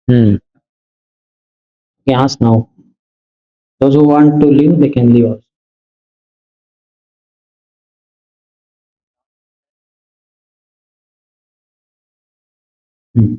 Okay, ask now. Those who want to leave, they can leave also. Hmm.